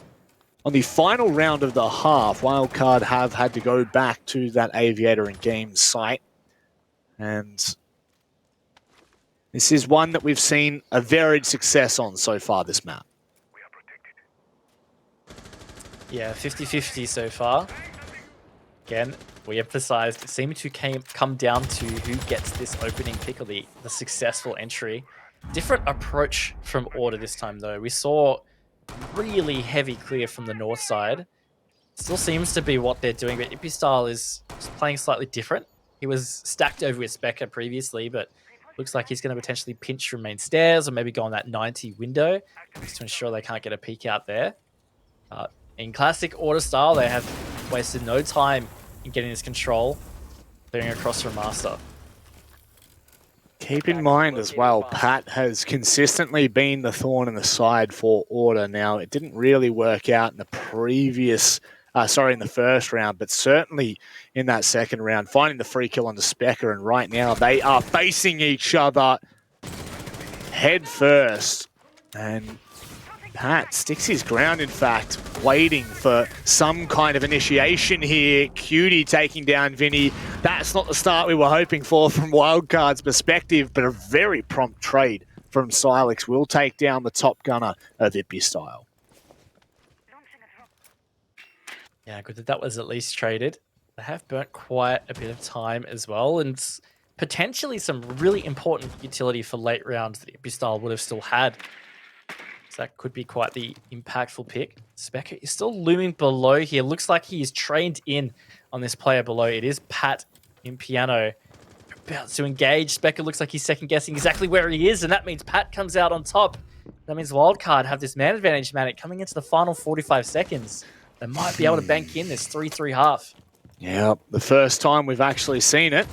on the final round of the half, Wildcard have had to go back to that Aviator and Games site. And this is one that we've seen a varied success on so far, this map. Yeah, 50-50 so far. Again, we emphasized it seemed to come down to who gets this opening pick or the successful entry. Different approach from Order this time, though. We saw really heavy clear from the north side. Still seems to be what they're doing, but Ippy Style is playing slightly different. He was stacked over with Specker previously, but looks like he's going to potentially pinch from main stairs or maybe go on that 90 window just to ensure they can't get a peek out there. In classic Order style, they have wasted no time in getting this control, clearing across from Master. Keep in mind as well, Pat has consistently been the thorn in the side for Order. Now, it didn't really work out in the previous, in the first round, but certainly in that second round, finding the free kill on the Specker, and right now they are facing each other head first. And Pat sticks his ground, in fact, waiting for some kind of initiation here. Cutie taking down Vinny. That's not the start we were hoping for from Wildcard's perspective, but a very prompt trade from Silex will take down the top gunner of Ippy Style. Yeah, good that was at least traded. They have burnt quite a bit of time as well, and potentially some really important utility for late rounds that Ippy Style would have still had. So that could be quite the impactful pick. Specker is still looming below here. Looks like he is trained in on this player below. It is Pat in piano. About to engage. Specker looks like he's second guessing exactly where he is, and that means Pat comes out on top. That means Wildcard have this man advantage, Manic, coming into the final 45 seconds. They might be able to bank in this 3-3 half. Yeah, the first time we've actually seen it.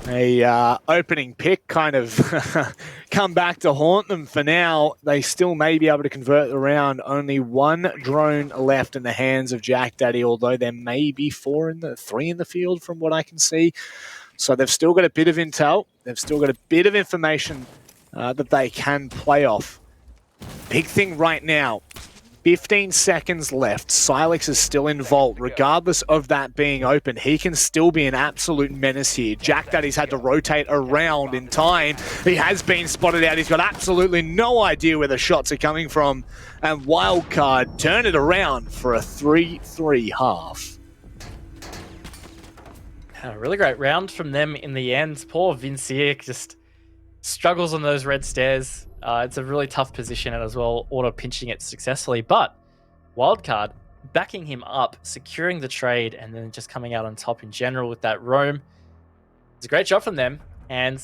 A opening pick kind of come back to haunt them for now. They still may be able to convert the round. Only one drone left in the hands of Jack Daddy, although there may be three in the field from what I can see. So they've still got a bit of intel. They've still got a bit of information that they can play off. Big thing right now. 15 seconds left. Silex is still in vault. Regardless of that being open, he can still be an absolute menace here. Jack Daddy's had to rotate around in time. He has been spotted out. He's got absolutely no idea where the shots are coming from. And Wildcard turn it around for a 3-3 half. A really great round from them in the end. Poor Vincic just struggles on those red stairs. It's a really tough position, and as well, Order pinching it successfully. But Wildcard backing him up, securing the trade, and then just coming out on top in general with that roam. It's a great job from them. And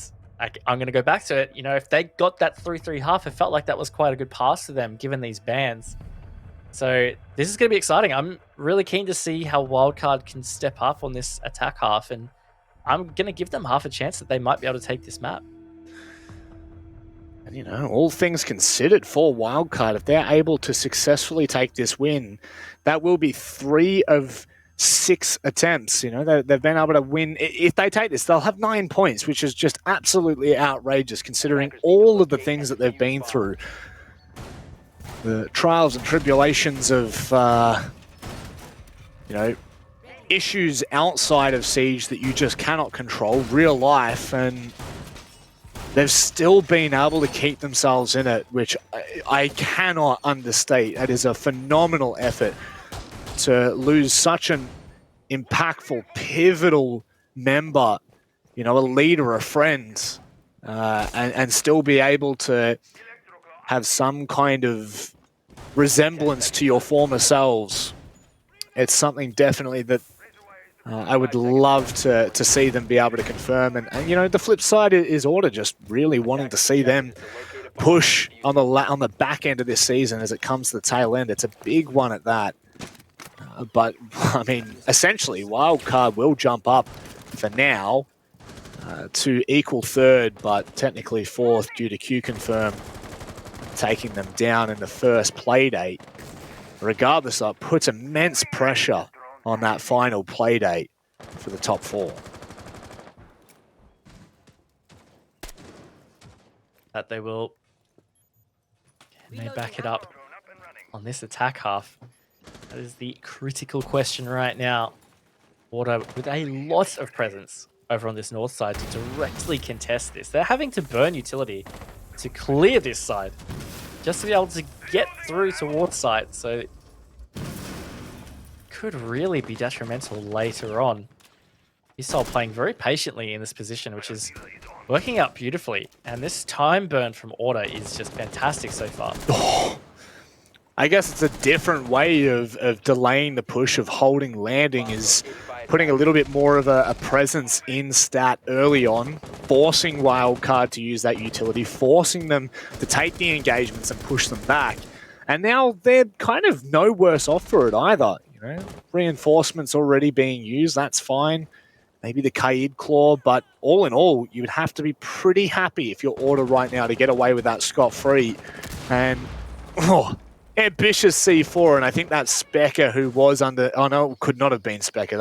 I'm going to go back to it. You know, if they got that 3-3 half, it felt like that was quite a good pass to them, given these bans. So this is going to be exciting. I'm really keen to see how Wildcard can step up on this attack half, and I'm going to give them half a chance that they might be able to take this map. And, you know, all things considered for Wildcard, if they're able to successfully take this win, that will be 3 of 6 attempts. You know, they've been able to win. If they take this, they'll have 9 points, which is just absolutely outrageous considering all of the things that they've been through. The trials and tribulations of, you know, issues outside of Siege that you just cannot control, real life, and they've still been able to keep themselves in it, which I cannot understate. That is a phenomenal effort to lose such an impactful, pivotal member, you know, a leader, a friend, and still be able to have some kind of resemblance to your former selves. It's something definitely that I would love to see them be able to confirm. And you know, the flip side is Order just really wanting to see them push on the back end of this season as it comes to the tail end. It's a big one at that. But, I mean, essentially, Wildcard will jump up for now to equal third, but technically fourth due to Q-Confirm taking them down in the first Playdate. Regardless, that puts immense pressure on that final Playdate for the top 4. That they will... Can they back it up on this attack half? That is the critical question right now. Order with a lot of presence over on this north side to directly contest this. They're having to burn utility to clear this side just to be able to get through towards site. So could really be detrimental later on. Isol playing very patiently in this position, which is working out beautifully. And this time burn from Order is just fantastic so far. I guess it's a different way of delaying the push, of holding landing, is putting a little bit more of a presence in stat early on, forcing Wildcard to use that utility, forcing them to take the engagements and push them back. And now they're kind of no worse off for it either. You know, reinforcements already being used, that's fine. Maybe the Kaid Claw, but all in all, you would have to be pretty happy if you're Order right now to get away with that scot-free. And, ambitious C4, and I think that's Specker who was under... Oh, no, could not have been Specker.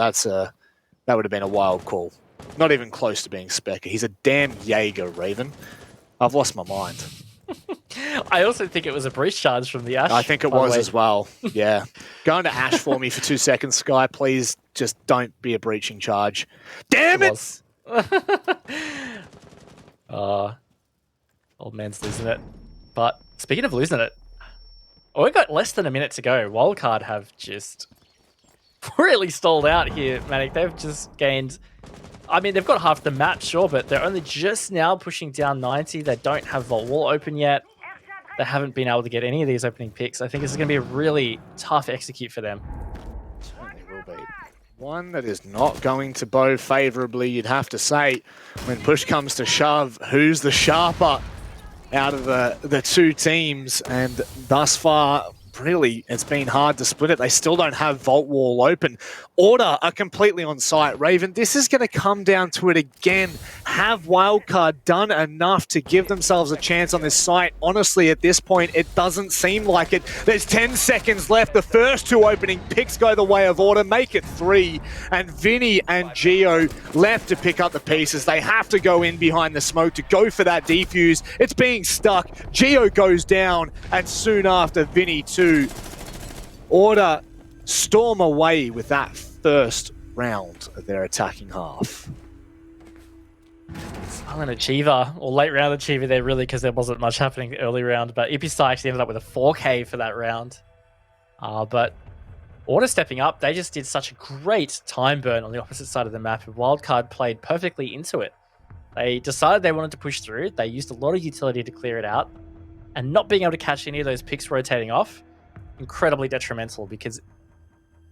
That would have been a wild call. Not even close to being Specker. He's a damn Jaeger, Raven. I've lost my mind. I also think it was a breach charge from the Ash. I think it was as well. Yeah. Go into Ash for me for 2 seconds, Sky. Please just don't be a breaching charge. Damn it! Old man's losing it. But speaking of losing it, we've got less than a minute to go. Wildcard have just really stalled out here, Manic. They've just gained... I mean, they've got half the map, sure, but they're only just now pushing down 90. They don't have Vault Wall open yet. They haven't been able to get any of these opening picks. I think this is going to be a really tough execute for them. Certainly will be. One that is not going to bow favorably, you'd have to say. When push comes to shove, who's the sharper out of the two teams? And thus far, really, it's been hard to split it. They still don't have Vault Wall open. Order are completely on site. Raven, this is going to come down to it again. Have Wildcard done enough to give themselves a chance on this site? Honestly, at this point, it doesn't seem like it. There's 10 seconds left. The first 2 opening picks go the way of Order, make it 3. And Vinny and Geo left to pick up the pieces. They have to go in behind the smoke to go for that defuse. It's being stuck. Geo goes down, and soon after, Vinny too. Order storm away with that first round of their attacking half. Silent Achiever, or late round Achiever there really, because there wasn't much happening early round, but Ipistar actually ended up with a 4K for that round. But Order stepping up, they just did such a great time burn on the opposite side of the map, and Wildcard played perfectly into it. They decided they wanted to push through, they used a lot of utility to clear it out, and not being able to catch any of those picks rotating off, incredibly detrimental, because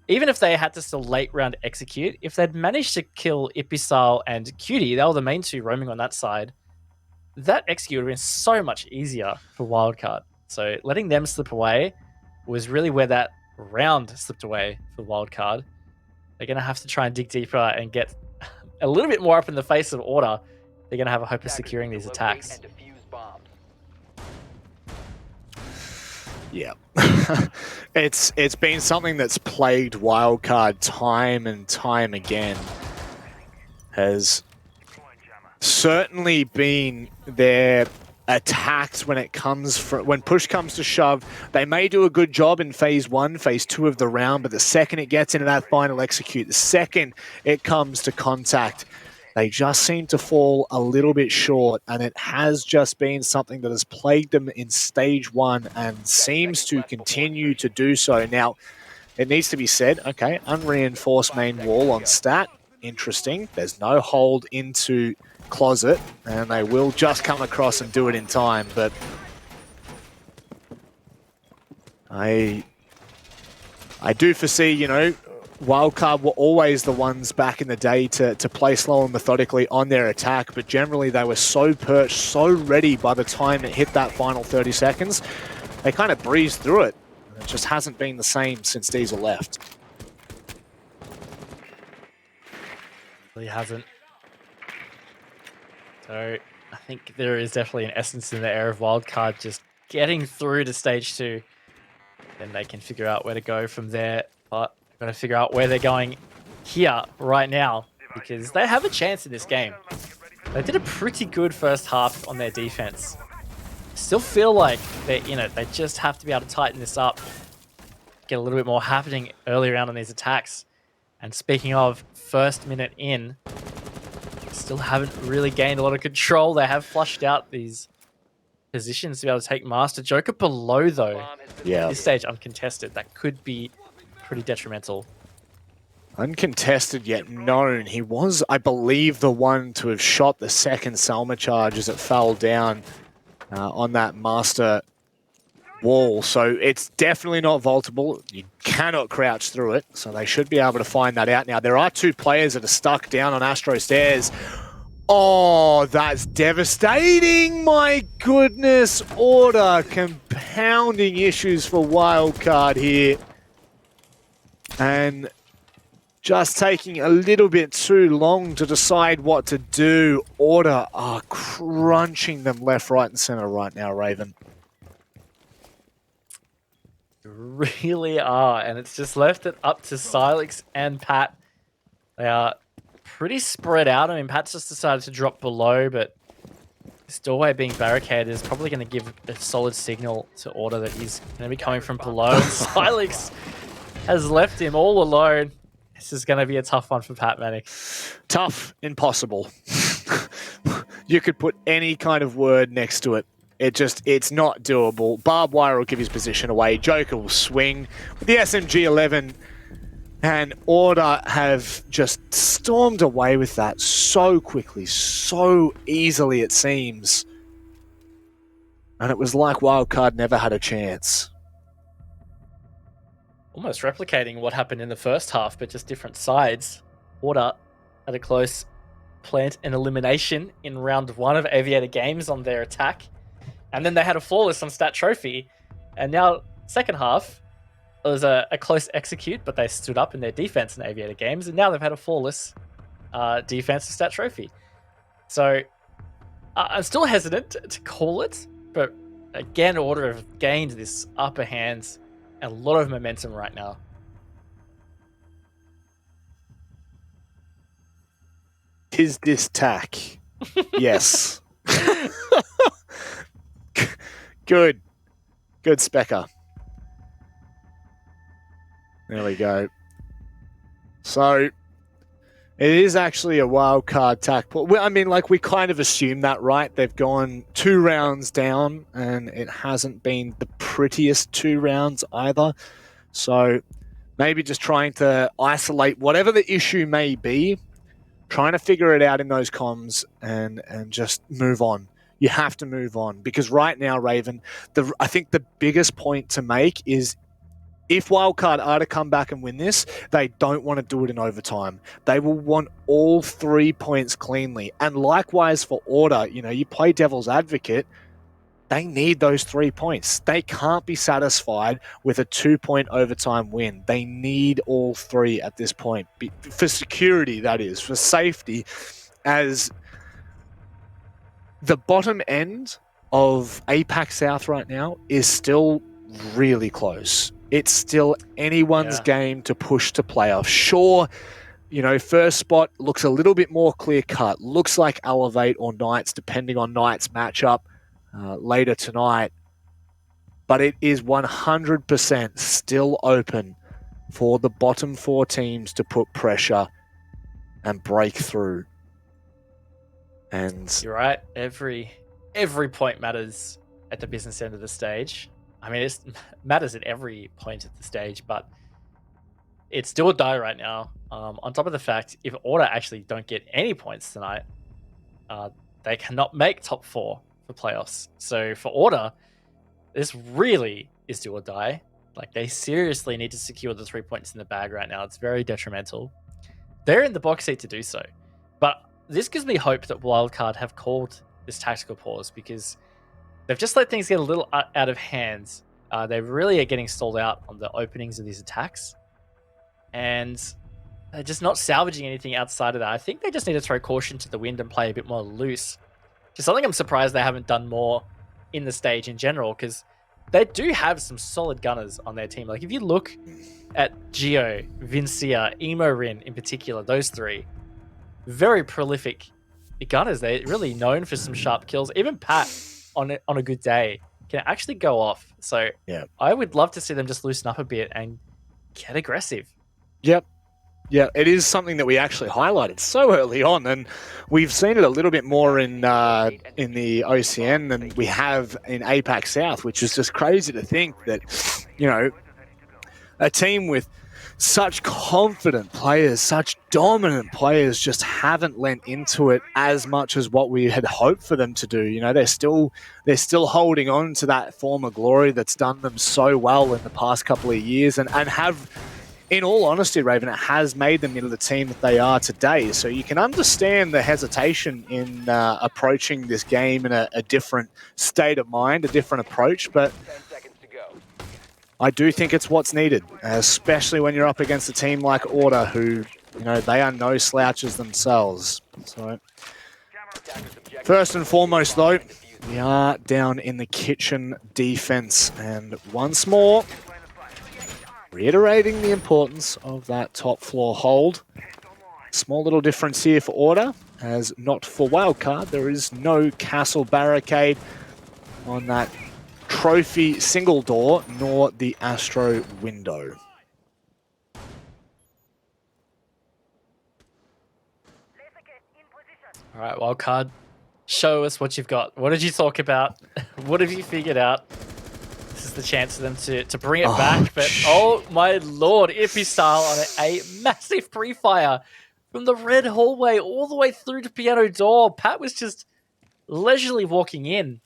even if they had to still late round execute, if they'd managed to kill Ipisal and Cutie, they were the main 2 roaming on that side, that execute would have been so much easier for Wildcard. So letting them slip away was really where that round slipped away for Wildcard. They're going to have to try and dig deeper and get a little bit more up in the face of Order. They're going to have a hope of securing these attacks. Yeah. It's been something that's plagued Wildcard time and time again. Has certainly been their attacks when push comes to shove. They may do a good job in phase 1, phase 2 of the round, but the second it gets into that final execute, the second it comes to contact, they just seem to fall a little bit short, and it has just been something that has plagued them in stage 1 and seems to continue to do so. Now, it needs to be said, okay, unreinforced main wall on stat, interesting. There's no hold into closet, and they will just come across and do it in time, but I do foresee, you know, Wildcard were always the ones back in the day to play slow and methodically on their attack, but generally they were so perched, so ready by the time it hit that final 30 seconds. They kind of breezed through it. It just hasn't been the same since Diesel left. Really hasn't. So I think there is definitely an essence in the air of Wildcard just getting through to stage 2. Then they can figure out where to go from there. But they've got to figure out where they're going here right now, because they have a chance in this game. They did a pretty good first half on their defense. Still feel like they're in it. They just have to be able to tighten this up. Get a little bit more happening early around on these attacks. And speaking of first minute in, still haven't really gained a lot of control. They have flushed out these positions to be able to take Master. Joker below, though. Yeah. At this stage, uncontested. That could be pretty detrimental. Uncontested yet known. He was, I believe, the one to have shot the second Salma charge as it fell down on that Master wall. So it's definitely not vaultable. You cannot crouch through it. So they should be able to find that out. Now, there are 2 players that are stuck down on Astro stairs. Oh, that's devastating. My goodness. Order compounding issues for Wildcard here. And just taking a little bit too long to decide what to do. Order are crunching them left, right, and center right now, Raven. Really are, and it's just left it up to Silex and Pat. They are pretty spread out. I mean, Pat's just decided to drop below, but this doorway being barricaded is probably going to give a solid signal to Order that he's going to be coming from below. And Silex has left him all alone. This is going to be a tough one for Pat Manic. Tough, impossible. You could put any kind of word next to it. It's not doable. Barbed wire will give his position away. Joker will swing with the SMG-11, and Order have just stormed away with that so quickly, so easily it seems. And it was like Wildcard never had a chance. Almost replicating what happened in the first half, but just different sides. Order had a close plant and elimination in round 1 of Aviator Games on their attack. And then they had a flawless on Stat Trophy. And now, second half, it was a close execute, but they stood up in their defense in Aviator Games. And now they've had a flawless defense to Stat Trophy. So, I'm still hesitant to call it. But again, Order have gained this upper hand and a lot of momentum right now. Is this tack? Yes. Good. Good, Specker. There we go. So, it is actually a wild card tack. I mean, like, we kind of assumed that, right? They've gone 2 rounds down, and it hasn't been the prettiest 2 rounds either. So, maybe just trying to isolate whatever the issue may be, trying to figure it out in those comms, and just move on. You have to move on, because right now, Raven, I think the biggest point to make is if Wildcard are to come back and win this, they don't want to do it in overtime. They will want all 3 points cleanly. And likewise for Order, you play devil's advocate, they need those 3 points. They can't be satisfied with a 2-point overtime win. They need all 3 at this point. For security, that is, for safety, as the bottom end of APAC South right now is still really close. It's still anyone's game to push to playoff. Sure, first spot looks a little bit more clear-cut. Looks like Elevate or Knights, depending on Knights' matchup later tonight. But it is 100% still open for the bottom 4 teams to put pressure and break through. And you're right. Every point matters at the business end of the stage. I mean, it matters at every point at the stage, but it's do or die right now. On top of the fact, if Order actually don't get any points tonight, they cannot make top 4 for playoffs. So for Order, this really is do or die. Like, they seriously need to secure the 3 points in the bag right now. It's very detrimental. They're in the box seat to do so. But this gives me hope that Wildcard have called this tactical pause, because they've just let things get a little out of hand. They really are getting stalled out on the openings of these attacks. And they're just not salvaging anything outside of that. I think they just need to throw caution to the wind and play a bit more loose. Just something I'm surprised they haven't done more in the stage in general, because they do have some solid gunners on their team. Like, if you look at Geo, Vincia, Emo-Rin in particular, those 3, very prolific gunners. They're really known for some sharp kills. Even Pat, on a good day, can actually go off. So yeah, I would love to see them just loosen up a bit and get aggressive. Yep. Yeah, it is something that we actually highlighted so early on, and we've seen it a little bit more in the OCN than we have in APAC South, which is just crazy to think that, a team with such confident players, such dominant players, just haven't lent into it as much as what we had hoped for them to do. They're still holding on to that former glory that's done them so well in the past couple of years, and have, in all honesty, Raven, it has made them into the team that they are today. So you can understand the hesitation in approaching this game in a different state of mind, a different approach, but 10 seconds to go. I do think it's what's needed, especially when you're up against a team like Order, who, they are no slouches themselves. So, first and foremost, though, we are down in the kitchen defense. And once more, reiterating the importance of that top floor hold. Small little difference here for Order, as not for Wildcard. There is no castle barricade on that trophy single door, nor the Astro window. All right, Wildcard, show us what you've got. What did you talk about? What have you figured out? This is the chance for them to bring it back. But oh my lord, Ippy-style on a massive pre-fire from the red hallway all the way through to piano door. Pat was just leisurely walking in.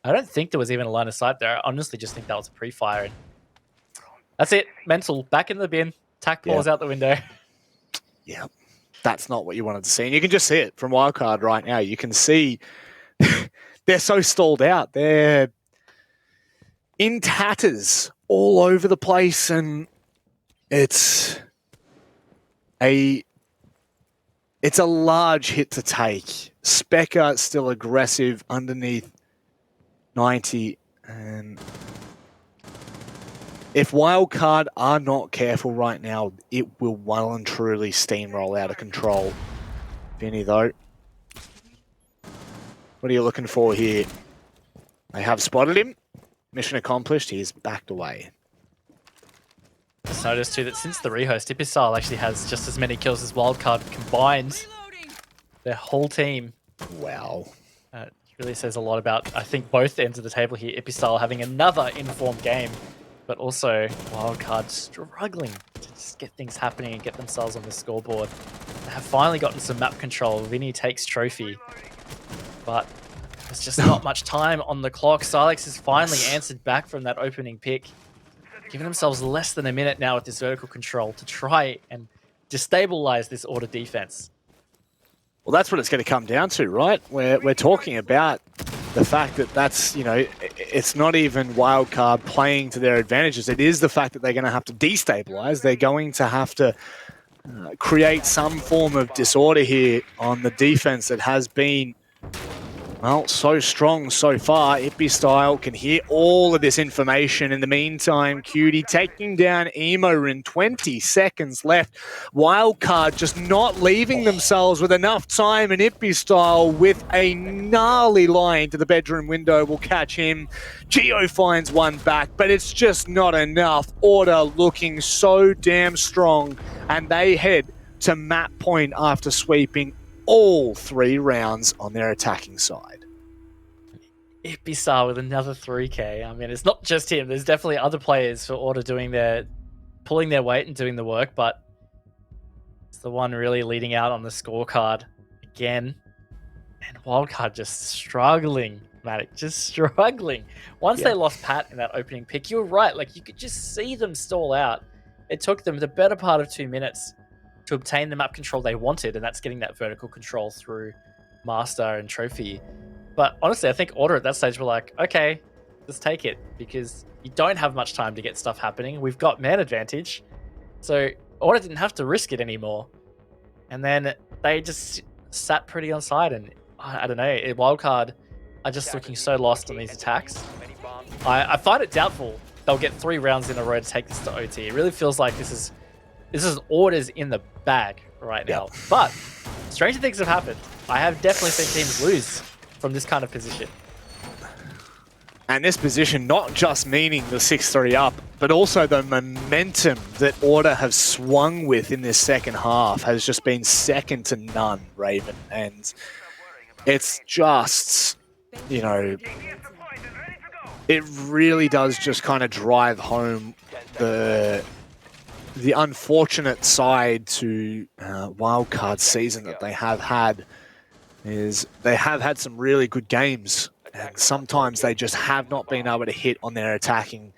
I don't think there was even a line of sight there. I honestly just think that was a pre-fire. And that's it. Mental. Back in the bin. Tac pause out the window. Yeah. That's not what you wanted to see. And you can just see it from Wildcard right now. You can see they're so stalled out. They're in tatters all over the place. And it's a large hit to take. Specker still aggressive underneath 90, and if Wildcard are not careful right now, it will well and truly steamroll out of control. Vinny, though, what are you looking for here? They have spotted him. Mission accomplished. He's backed away. Just noticed too that since the rehost, Ippy-style actually has just as many kills as Wildcard combined. Their whole team. Wow. Really says a lot about, I think, both ends of the table here. Ippy-style having another informed game, but also Wildcard struggling to just get things happening and get themselves on the scoreboard. They have finally gotten some map control. Vinny takes trophy, but there's just not much time on the clock. Silex has finally answered back from that opening pick. giving themselves less than a minute now with this vertical control to try and destabilize this Order defense. Well, that's what it's going to come down to, right? We're talking about the fact that that's, you know, it's not even Wildcard playing to their advantages. It is the fact that they're going to have to destabilize. They're going to have to create some form of disorder here on the defense that has been, well, so strong so far. Ippy Style can hear all of this information. In the meantime, Cutie taking down Emo in 20 seconds left. Wildcard just not leaving themselves with enough time, and Ippy Style with a gnarly line to the bedroom window will catch him. Geo finds one back, but it's just not enough. Order looking so damn strong, and they head to map point after sweeping all 3 rounds on their attacking side. Ippy with another 3K. I mean, it's not just him. There's definitely other players for Order pulling their weight and doing the work, but it's the one really leading out on the scorecard again. And Wildcard just struggling, Matic, just struggling. Once they lost Pat in that opening pick, you're right. Like, you could just see them stall out. It took them the better part of 2 minutes to obtain the map control they wanted, and that's getting that vertical control through Master and Trophy. But honestly, I think Order at that stage were like, okay, just take it, because you don't have much time to get stuff happening. We've got man advantage. So Order didn't have to risk it anymore. And then they just sat pretty on side, and I don't know, Wildcard are just looking so lost on these attacks. I find it doubtful they'll get 3 rounds in a row to take this to OT. It really feels like this is Orders in the bag right now. Yep. But stranger things have happened. I have definitely seen teams lose from this kind of position. And this position not just meaning the 6-3 up, but also the momentum that Order have swung with in this second half has just been second to none, Raven. And it's just, you know, it really does just kind of drive home the unfortunate side to Wildcard season that they have had. Is they have had some really good games, and sometimes they just have not been able to hit on their attacking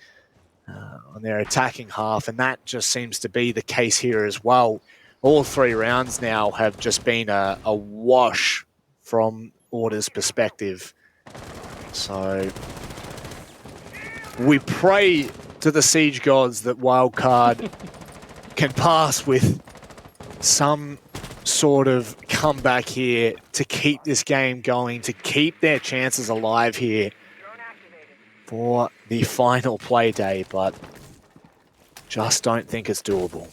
half, and that just seems to be the case here as well. All 3 rounds now have just been a wash from Order's perspective. So we pray to the Siege gods that Wildcard can pass with some sort of comeback here to keep this game going, to keep their chances alive here for the final play day, but just don't think it's doable.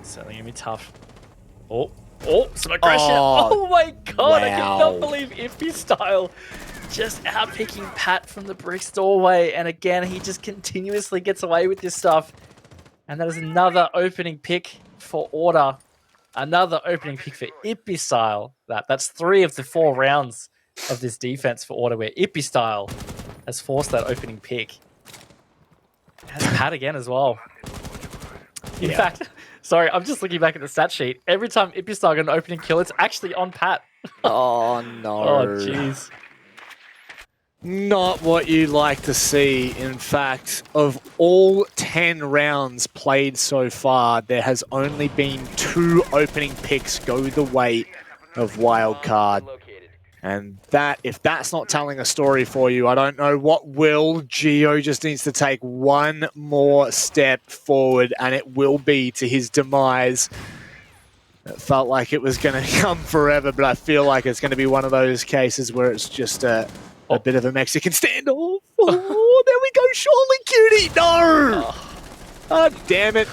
Certainly gonna be tough. Oh, some aggression. Oh my god, wow. I cannot believe Ippy Style just outpicking Pat from the brick doorway, and again, he just continuously gets away with this stuff. And that is another opening pick for Order. Another opening pick for Ippy Style. That's 3 of the 4 rounds of this defense for Order where Ippy Style has forced that opening pick. And Pat again as well. In fact, sorry, I'm just looking back at the stat sheet. Every time Ippy Style got an opening kill, it's actually on Pat. Oh no. Oh jeez. Not what you'd like to see. In fact, of all 10 rounds played so far, there has only been 2 opening picks go the way of Wildcard. And that, if that's not telling a story for you, I don't know what will. Geo just needs to take one more step forward, and it will be to his demise. It felt like it was going to come forever, but I feel like it's going to be one of those cases where it's just a bit of a Mexican standoff. Oh, there we go, surely, Cutie. No! Oh, damn it.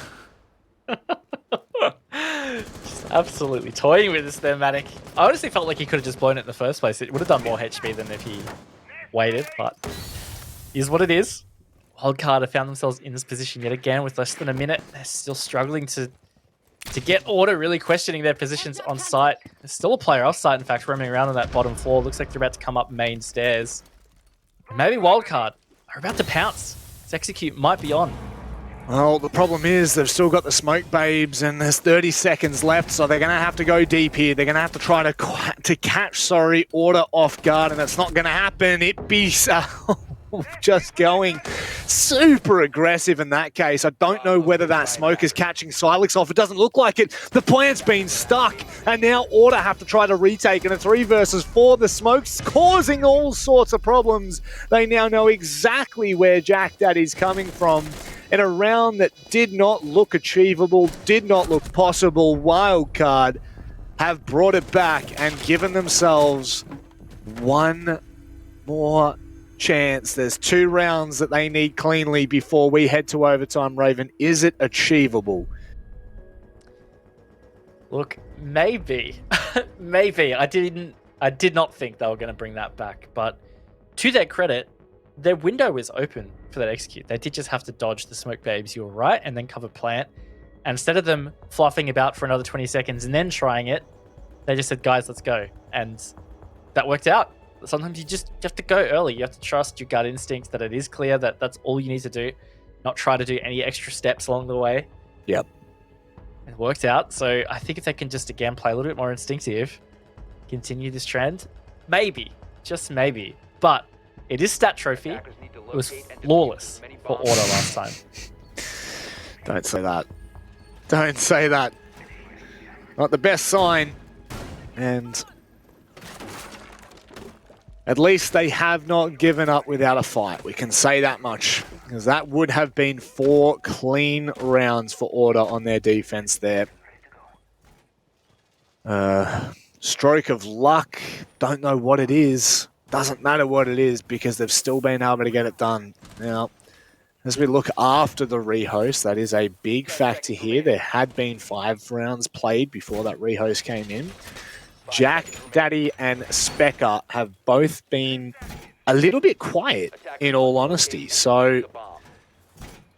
Just absolutely toying with us there, Matic. I honestly felt like he could have just blown it in the first place. It would have done more HP than if he waited, but is what it is. Wildcard have found themselves in this position yet again with less than a minute. They're still struggling to get Order, really questioning their positions on site. There's still a player off site, in fact, roaming around on that bottom floor. Looks like they're about to come up main stairs. And maybe Wildcard are about to pounce. This execute might be on. Well, the problem is they've still got the smoke babes, and there's 30 seconds left, so they're going to have to go deep here. They're going to have to try to catch Order off guard, and that's not going to happen. just going super aggressive in that case. I don't know whether that smoke is catching Silex off. It doesn't look like it. The plant's been stuck, and now Order have to try to retake in a 3 versus 4. The smoke's causing all sorts of problems. They now know exactly where Jack Daddy's coming from. In a round that did not look achievable, did not look possible, Wildcard have brought it back and given themselves one more chance. There's 2 rounds that they need cleanly before we head to overtime. Raven, is it achievable? Look, maybe. Maybe. I did not think they were going to bring that back, but to their credit, their window is open for that execute. They did just have to dodge the smoke babes, you were right, and then cover plant. And instead of them fluffing about for another 20 seconds and then trying it, they just said, guys, let's go. And that worked out. Sometimes you have to go early. You have to trust your gut instincts that it is clear that that's all you need to do. Not try to do any extra steps along the way. Yep. It worked out. So I think if they can just, again, play a little bit more instinctive, continue this trend, maybe, just maybe. But it is stat trophy. It was flawless for Order last time. Don't say that. Don't say that. Not the best sign. And at least they have not given up without a fight. We can say that much. Because that would have been 4 clean rounds for Order on their defense there. Stroke of luck. Don't know what it is. Doesn't matter what it is because they've still been able to get it done. Now, as we look after the rehost, that is a big factor here. There had been 5 rounds played before that rehost came in. Jack, Daddy, and Specker have both been a little bit quiet, in all honesty. So,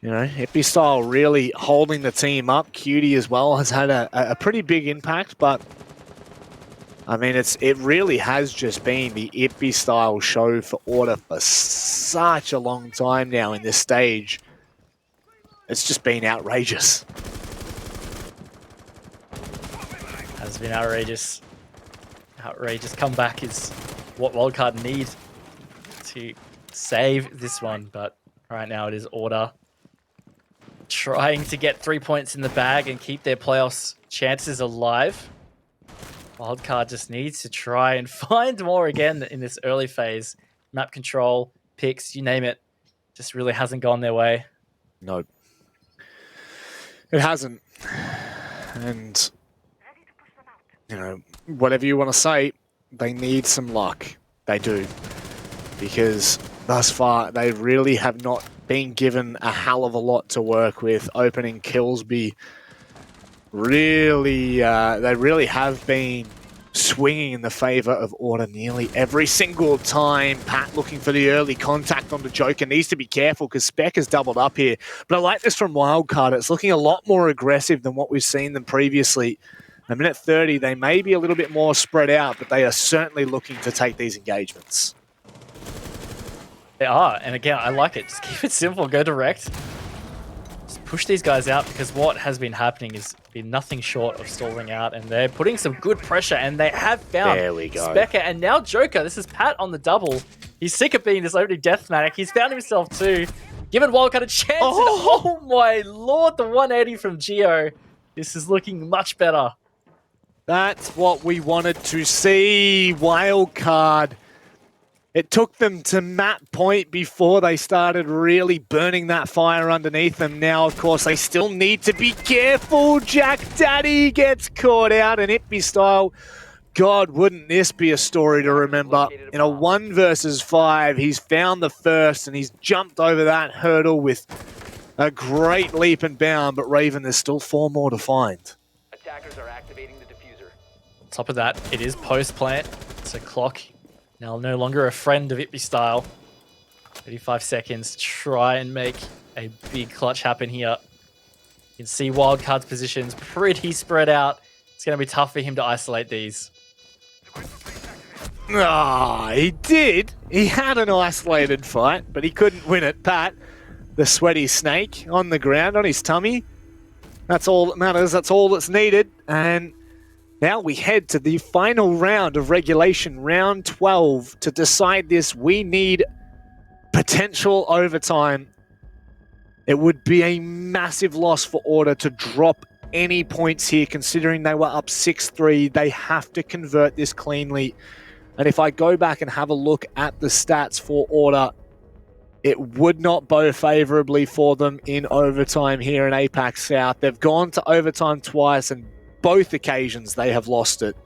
you know, Hippie Style really holding the team up. Cutie as well has had a pretty big impact, but I mean, it really has just been the Ippy style show for Order for such a long time now in this stage. It's just been outrageous. Has been outrageous. Outrageous comeback is what Wildcard need to save this one, but right now it is Order trying to get 3 points in the bag and keep their playoffs chances alive. Wildcard just needs to try and find more again in this early phase. Map control, picks, you name it, just really hasn't gone their way. No. It hasn't. And, you know, whatever you want to say, they need some luck. They do. Because thus far, they really have not been given a hell of a lot to work with. Opening Killsby really, they really have been swinging in the favor of Order nearly every single time. Pat looking for the early contact on the Joker. Needs to be careful because Spec has doubled up here. But I like this from Wildcard. It's looking a lot more aggressive than what we've seen them previously. A minute 30, they may be a little bit more spread out, but they are certainly looking to take these engagements. They are, and again, I like it. Just keep it simple, go direct. Just push these guys out because what has been happening is been nothing short of stalling out, and they're putting some good pressure, and they have found Specker and now Joker. This is Pat on the double. He's sick of being this opening death manic. He's found himself too. Giving Wildcard a chance. Oh my lord, the 180 from Geo. This is looking much better. That's what we wanted to see. Wildcard. It took them to map point before they started really burning that fire underneath them. Now, of course, they still need to be careful. Jack Daddy gets caught out in Ippy style. God, wouldn't this be a story to remember? In a 1 versus 5, he's found the first and he's jumped over that hurdle with a great leap and bound. But Raven, there's still 4 more to find. Attackers are activating the diffuser. On top of that, it is post-plant, so Clock now no longer a friend of Ippy style. 35 seconds to try and make a big clutch happen here. You can see Wildcard's positions pretty spread out. It's going to be tough for him to isolate these. Ah, he did. He had an isolated fight, but he couldn't win it. Pat, the sweaty snake on the ground on his tummy. That's all that matters. That's all that's needed. And now we head to the final round of regulation, round 12. To decide this, we need potential overtime. It would be a massive loss for Order to drop any points here, considering they were up 6-3. They have to convert this cleanly. And if I go back and have a look at the stats for Order, it would not bode favorably for them in overtime here in APAC South. They've gone to overtime twice, and both occasions they have lost it.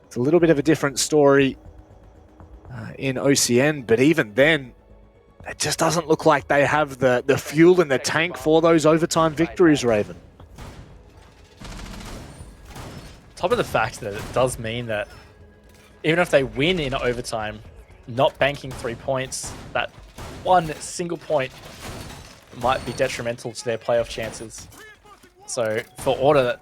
It's a little bit of a different story in OCN, but even then, it just doesn't look like they have the fuel in the tank for those overtime victories, Raven. Top of the fact that it does mean that even if they win in overtime, not banking 3 points, that one single point might be detrimental to their playoff chances. So for Order,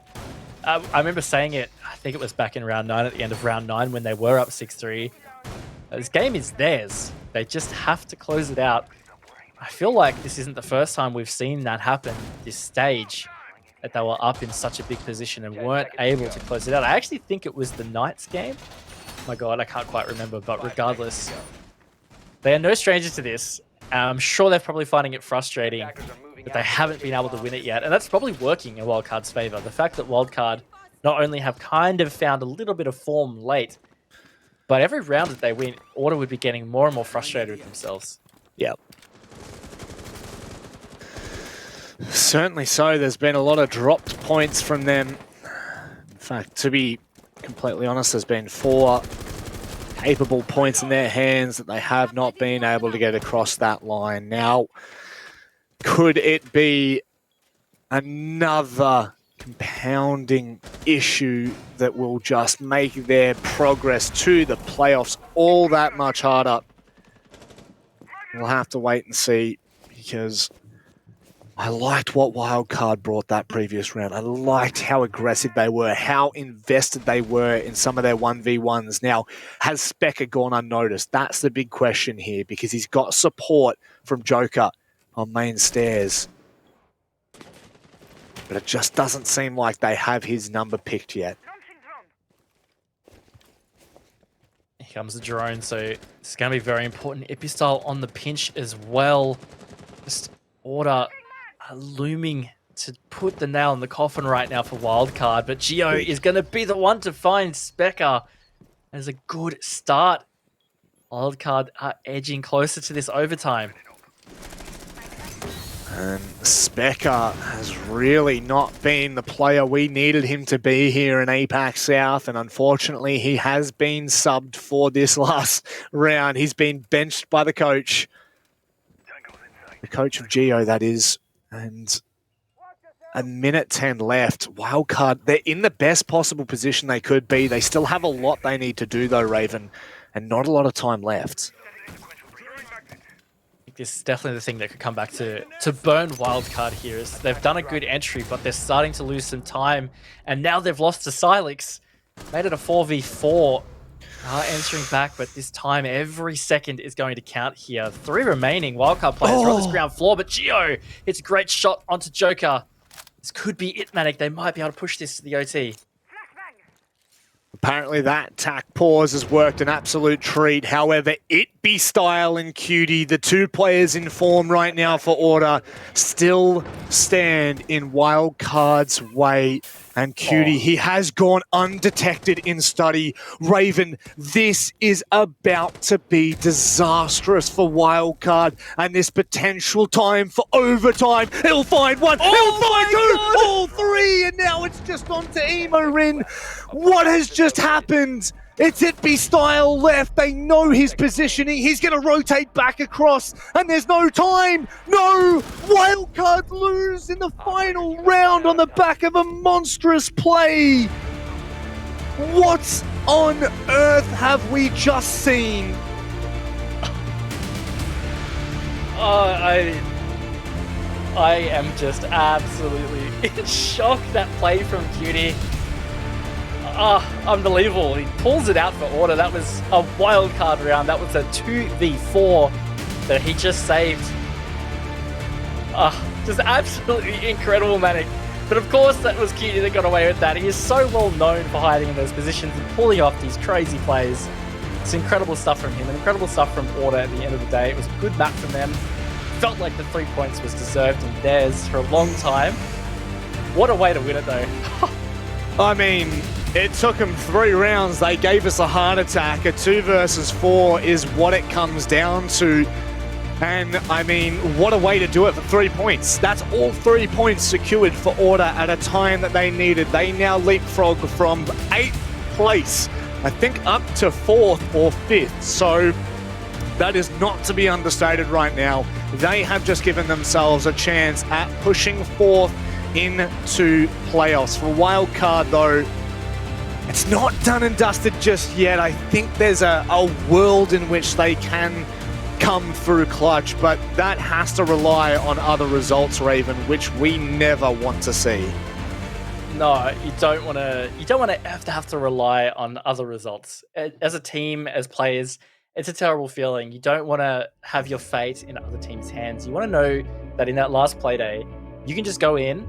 I remember saying it, I think it was back in round 9, at the end of round 9 when they were up 6-3. This game is theirs. They just have to close it out. I feel like this isn't the first time we've seen that happen this stage, that they were up in such a big position and weren't able to close it out. I actually think it was the Knights game. Oh my god, I can't quite remember, but regardless, they are no strangers to this. I'm sure they're probably finding it frustrating that they haven't been able to win it yet, and that's probably working in Wildcard's favor. The fact that Wildcard not only have kind of found a little bit of form late, but every round that they win, Order would be getting more and more frustrated with themselves. Yep. Certainly so. There's been a lot of dropped points from them. In fact, to be completely honest, there's been 4 capable points in their hands that they have not been able to get across that line. Now, could it be another compounding issue that will just make their progress to the playoffs all that much harder? We'll have to wait and see, because I liked what Wildcard brought that previous round. I liked how aggressive they were, how invested they were in some of their 1v1s. Now, has Specker gone unnoticed? That's the big question here, because he's got support from Joker on main stairs. But it just doesn't seem like they have his number picked yet. Here comes the drone, so it's going to be very important. Epistyle on the pinch as well. Just Order looming to put the nail in the coffin right now for Wildcard, but Geo is going to be the one to find Specker. As a good start. Wildcard are edging closer to this overtime. And Specker has really not been the player we needed him to be here in APAC South, and unfortunately he has been subbed for this last round. He's been benched by the coach. The coach of Geo, that is. And a minute 10 left. Wildcard, they're in the best possible position they could be. They still have a lot they need to do though, Raven, and not a lot of time left. This is definitely the thing that could come back to burn Wildcard here. Is they've done a good entry, but they're starting to lose some time, and now they've lost to Silex. Made it a 4v4. Entering back, but this time every second is going to count here. 3 remaining Wildcard players are on this ground floor, but Geo hits a great shot onto Joker. This could be it, Manic. They might be able to push this to the OT. Apparently that tack pause has worked an absolute treat. However, Itbestyle and Cutie, the 2 players in form right now for Order, still stand in Wildcard's way. And Cutie, he has gone undetected in study. Raven, this is about to be disastrous for Wildcard, and this potential time for overtime. He'll find one, he'll find 2, all 3, and now it's just on to Emorin. What has just happened? It's Itbestyle left. They know his positioning. He's going to rotate back across, and there's no time. No! Wildcard lose in the final round on the back of a monstrous play. What on earth have we just seen? I am just absolutely in shock. That play from Cutie. Unbelievable. He pulls it out for Order. That was a Wildcard round. That was a 2v4 that he just saved. Just absolutely incredible, Manic. But of course, that was Cutie that got away with that. He is so well known for hiding in those positions and pulling off these crazy plays. It's incredible stuff from him and incredible stuff from Order at the end of the day. It was a good map from them. Felt like the 3 points was deserved and theirs for a long time. What a way to win it, though. I mean, it took them 3 rounds. They gave us a heart attack. A 2 versus 4 is what it comes down to. And I mean, what a way to do it for 3 points. That's all 3 points secured for Order at a time that they needed. They now leapfrog from 8th place, I think, up to 4th or 5th. So that is not to be understated right now. They have just given themselves a chance at pushing 4th into playoffs. For Wildcard, though, it's not done and dusted just yet. I think there's a world in which they can come through clutch, but that has to rely on other results, Raven, which we never want to see. No, you don't want to have to rely on other results. As a team, as players, it's a terrible feeling. You don't want to have your fate in other teams' hands. You want to know that in that last Playday, you can just go in,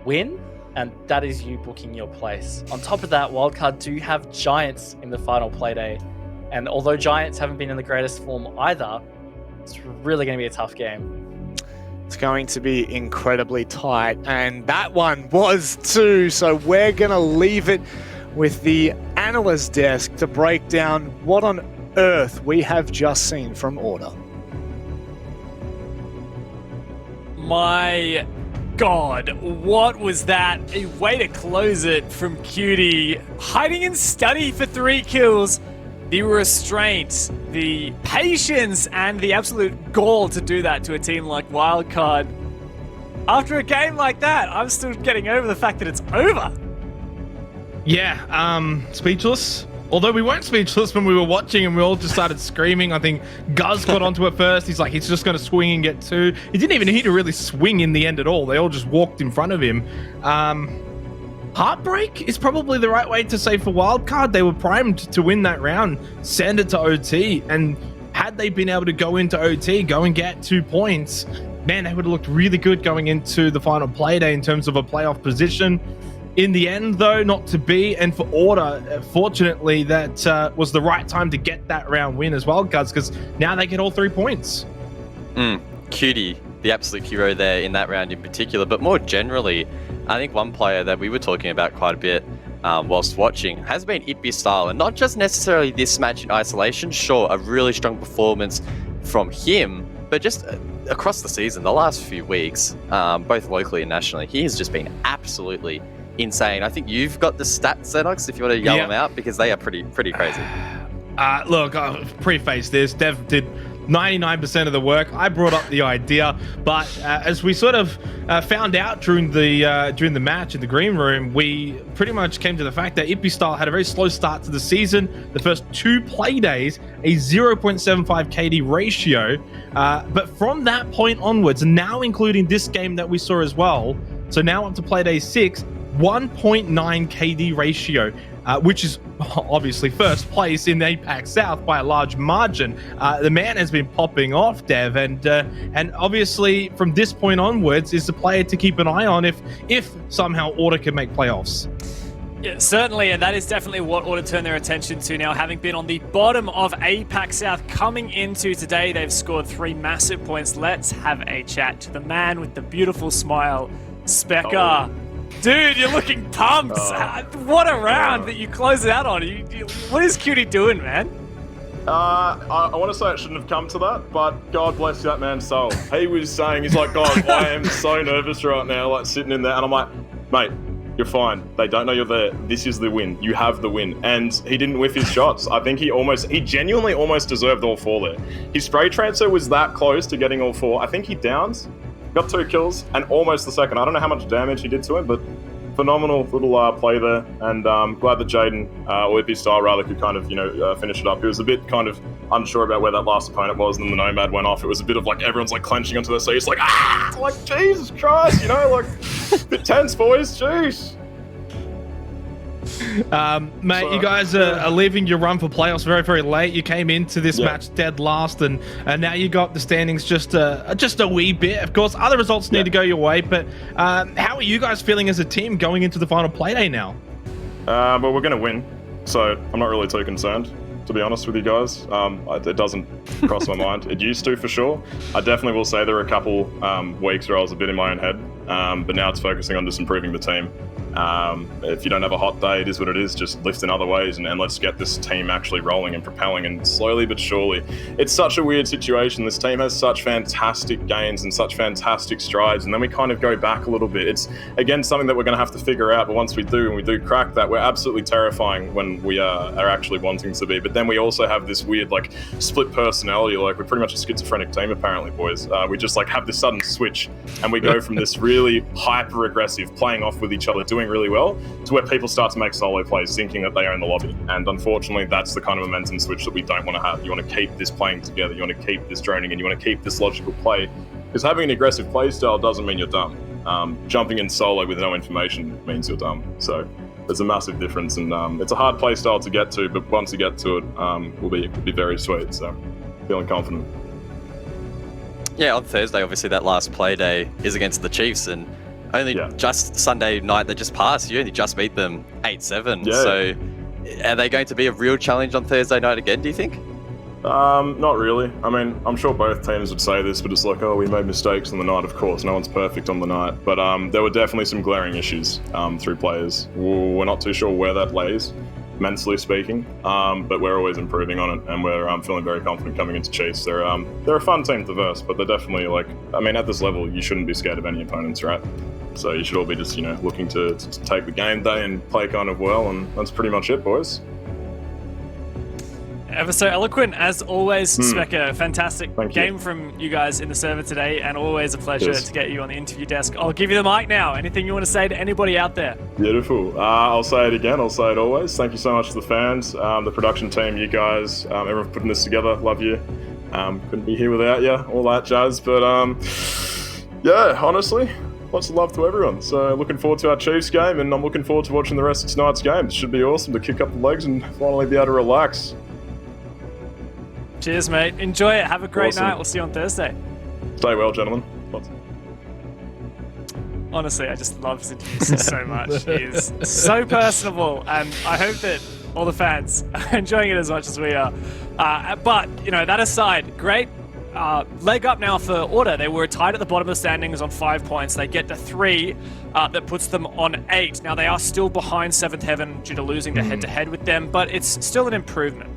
win, and that is you booking your place. On top of that, Wildcard do have Giants in the final Playday. And although Giants haven't been in the greatest form either, it's really going to be a tough game. It's going to be incredibly tight, and that one was too. So we're going to leave it with the analyst desk to break down what on earth we have just seen from Order. My God, what was that? A way to close it from Cutie. Hiding in study for 3 kills. The restraint, the patience, and the absolute gall to do that to a team like Wildcard. After a game like that, I'm still getting over the fact that it's over. Yeah, speechless. Although we weren't speechless when we were watching and we all just started screaming. I think Guz got onto it first. He's like, he's just going to swing and get 2. He didn't even need to really swing in the end at all. They all just walked in front of him. Heartbreak is probably the right way to say for Wildcard. They were primed to win that round, send it to OT, and had they been able to go into OT, go and get 2 points, man, they would have looked really good going into the final Playday in terms of a playoff position. In the end, though, not to be, and for Order, fortunately, that was the right time to get that round win as well, Guz, because now they get all 3 points. Cutie, the absolute hero there in that round in particular, but more generally, I think one player that we were talking about quite a bit whilst watching has been Itbistyle, and not just necessarily this match in isolation. Sure, a really strong performance from him, but just across the season, the last few weeks, both locally and nationally, he has just been absolutely insane. I think you've got the stats, Xenox, if you want to yell them out, because they are pretty crazy. Look, I'll preface this. Dev did 99% of the work. I brought up the idea, but as we sort of found out during the match in the green room, we pretty much came to the fact that Itbistyle had a very slow start to the season. The first 2 play days, a 0.75 KD ratio, but from that point onwards, now including this game that we saw as well, so now up to play day 6, 1.9 KD ratio, which is obviously first place in the APAC South by a large margin. The man has been popping off, Dev, and obviously from this point onwards is the player to keep an eye on if somehow Order can make playoffs. Yeah, certainly, and that is definitely what Order turn their attention to now, having been on the bottom of APAC South coming into today. They've scored 3 massive points. Let's have a chat to the man with the beautiful smile, Specker. Dude, you're looking pumped. What a round that you close it out on. What is Cutie doing, man? I want to say it shouldn't have come to that, but God bless that man's soul. He was saying, he's like, God, I am so nervous right now, like sitting in there. And I'm like, mate, you're fine. They don't know you're there. This is the win. You have the win. And he didn't whiff his shots. I think he genuinely almost deserved all 4 there. His spray transfer was that close to getting all 4. I think he downs. Got 2 kills and almost the second. I don't know how much damage he did to him, but phenomenal little play there. And glad that Jaden, or Itbistyle rather, could kind of, finish it up. He was a bit kind of unsure about where that last opponent was, and then the Nomad went off. It was a bit of like everyone's like clenching onto their seats, like, like Jesus Christ, like a bit tense, boys. Jeez. Mate, you guys are leaving your run for playoffs very, very late. You came into this match dead last, and now you got the standings just a wee bit. Of course, other results need to go your way, but how are you guys feeling as a team going into the final Playday now? Well, we're going to win, so I'm not really too concerned. to be honest with you guys. It doesn't cross my mind. It used to, for sure. I definitely will say there were a couple weeks where I was a bit in my own head, but now it's focusing on just improving the team. If you don't have a hot day, it is what it is. Just lift in other ways, and let's get this team actually rolling and propelling. And slowly but surely, it's such a weird situation. This team has such fantastic gains and such fantastic strides, and then we kind of go back a little bit. It's again something that we're going to have to figure out. But once we do, and we do crack that, we're absolutely terrifying when we are actually wanting to be. But then we also have this weird like split personality. Like we're pretty much a schizophrenic team, apparently, boys. We just like have this sudden switch, and we go from this really hyper aggressive playing off with each other, doing really well, to where people start to make solo plays thinking that they own the lobby. And unfortunately, that's the kind of momentum switch that we don't want to have. You want to keep this playing together, you want to keep this droning, and you want to keep this logical play, because having an aggressive play style doesn't mean you're dumb. Jumping in solo with no information means you're dumb. So there's a massive difference, and it's a hard play style to get to, but once you get to it, will be very sweet. So feeling confident. Yeah, on Thursday, obviously that last play day is against the Chiefs, and only just Sunday night that just passed, you only just beat them 8-7. Yeah. So are they going to be a real challenge on Thursday night again, do you think? Not really. I mean, I'm sure both teams would say this, but it's like, oh, we made mistakes on the night. Of course, no one's perfect on the night. But there were definitely some glaring issues through players. We're not too sure where that lays, mentally speaking, but we're always improving on it, and we're feeling very confident coming into Chiefs. They're a fun team to verse, but they're definitely like, I mean, at this level, you shouldn't be scared of any opponents, right? So you should all be just, looking to take the game day and play kind of well, and that's pretty much it, boys. Ever so eloquent, as always, Specker. Fantastic Thank game you. from you guys in the server today, and always a pleasure Yes. to get you on the interview desk. I'll give you the mic now. Anything you want to say to anybody out there? Beautiful. I'll say it again. I'll say it always. Thank you so much to the fans, the production team, you guys, everyone putting this together. Love you. Couldn't be here without you. All that jazz. But yeah, honestly, lots of love to everyone. So looking forward to our Chiefs game, and I'm looking forward to watching the rest of tonight's game. It should be awesome to kick up the legs and finally be able to relax. Cheers, mate. Enjoy it. Have a great Awesome. night. We'll see you on Thursday. Stay well, gentlemen. Lots. Honestly, I just love his interviews so much. He is so personable, and I hope that all the fans are enjoying it as much as we are. But, that aside, great leg up now for Order. They were tied at the bottom of the standings on 5 points. They get to 3. That puts them on 8. Now, they are still behind 7th Heaven due to losing the head-to-head with them, but it's still an improvement.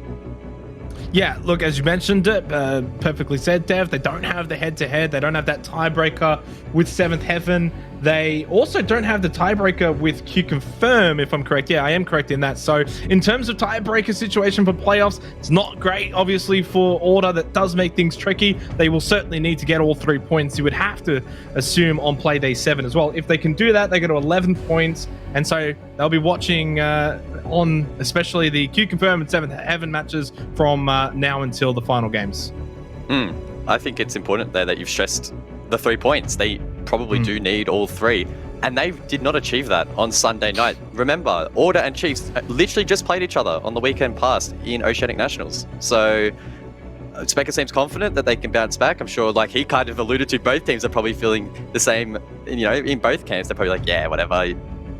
Yeah, look, as you mentioned it, perfectly said, Dev, they don't have the head-to-head. They don't have that tiebreaker with 7th Heaven. They also don't have the tiebreaker with Q Confirm, if I'm correct. Yeah, I am correct in that. So in terms of tiebreaker situation for playoffs, it's not great, obviously, for Order. That does make things tricky. They will certainly need to get all 3 points. You would have to assume on Playday 7 as well. If they can do that, they go to 11 points. And so they'll be watching on especially the Q Confirm and 7th Heaven matches from now until the final games. I think it's important there that you've stressed the 3 points. They probably do need all 3, and they did not achieve that on Sunday night. Remember, Order and Chiefs literally just played each other on the weekend past in Oceanic Nationals. So Specker seems confident that they can bounce back. I'm sure, like he kind of alluded to, both teams are probably feeling the same, in both camps. They're probably like, yeah, whatever,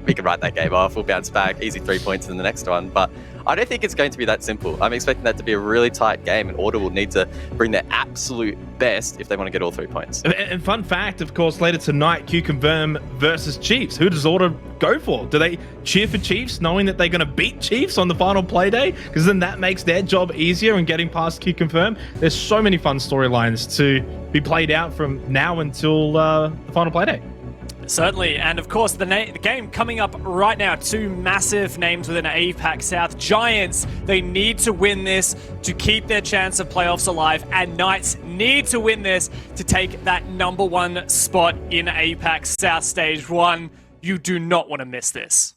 we can write that game off, we'll bounce back, easy 3 points in the next one. But I don't think it's going to be that simple. I'm expecting that to be a really tight game, and Order will need to bring their absolute best if they want to get all 3 points. And fun fact, of course, later tonight, Q Confirm versus Chiefs. Who does Order go for? Do they cheer for Chiefs, knowing that they're going to beat Chiefs on the final play day? Because then that makes their job easier in getting past Q Confirm. There's so many fun storylines to be played out from now until the final play day. Certainly, and of course, the game coming up right now, 2 massive names within APAC South. Giants, they need to win this to keep their chance of playoffs alive, and Knights need to win this to take that #1 spot in APAC South Stage 1. You do not want to miss this.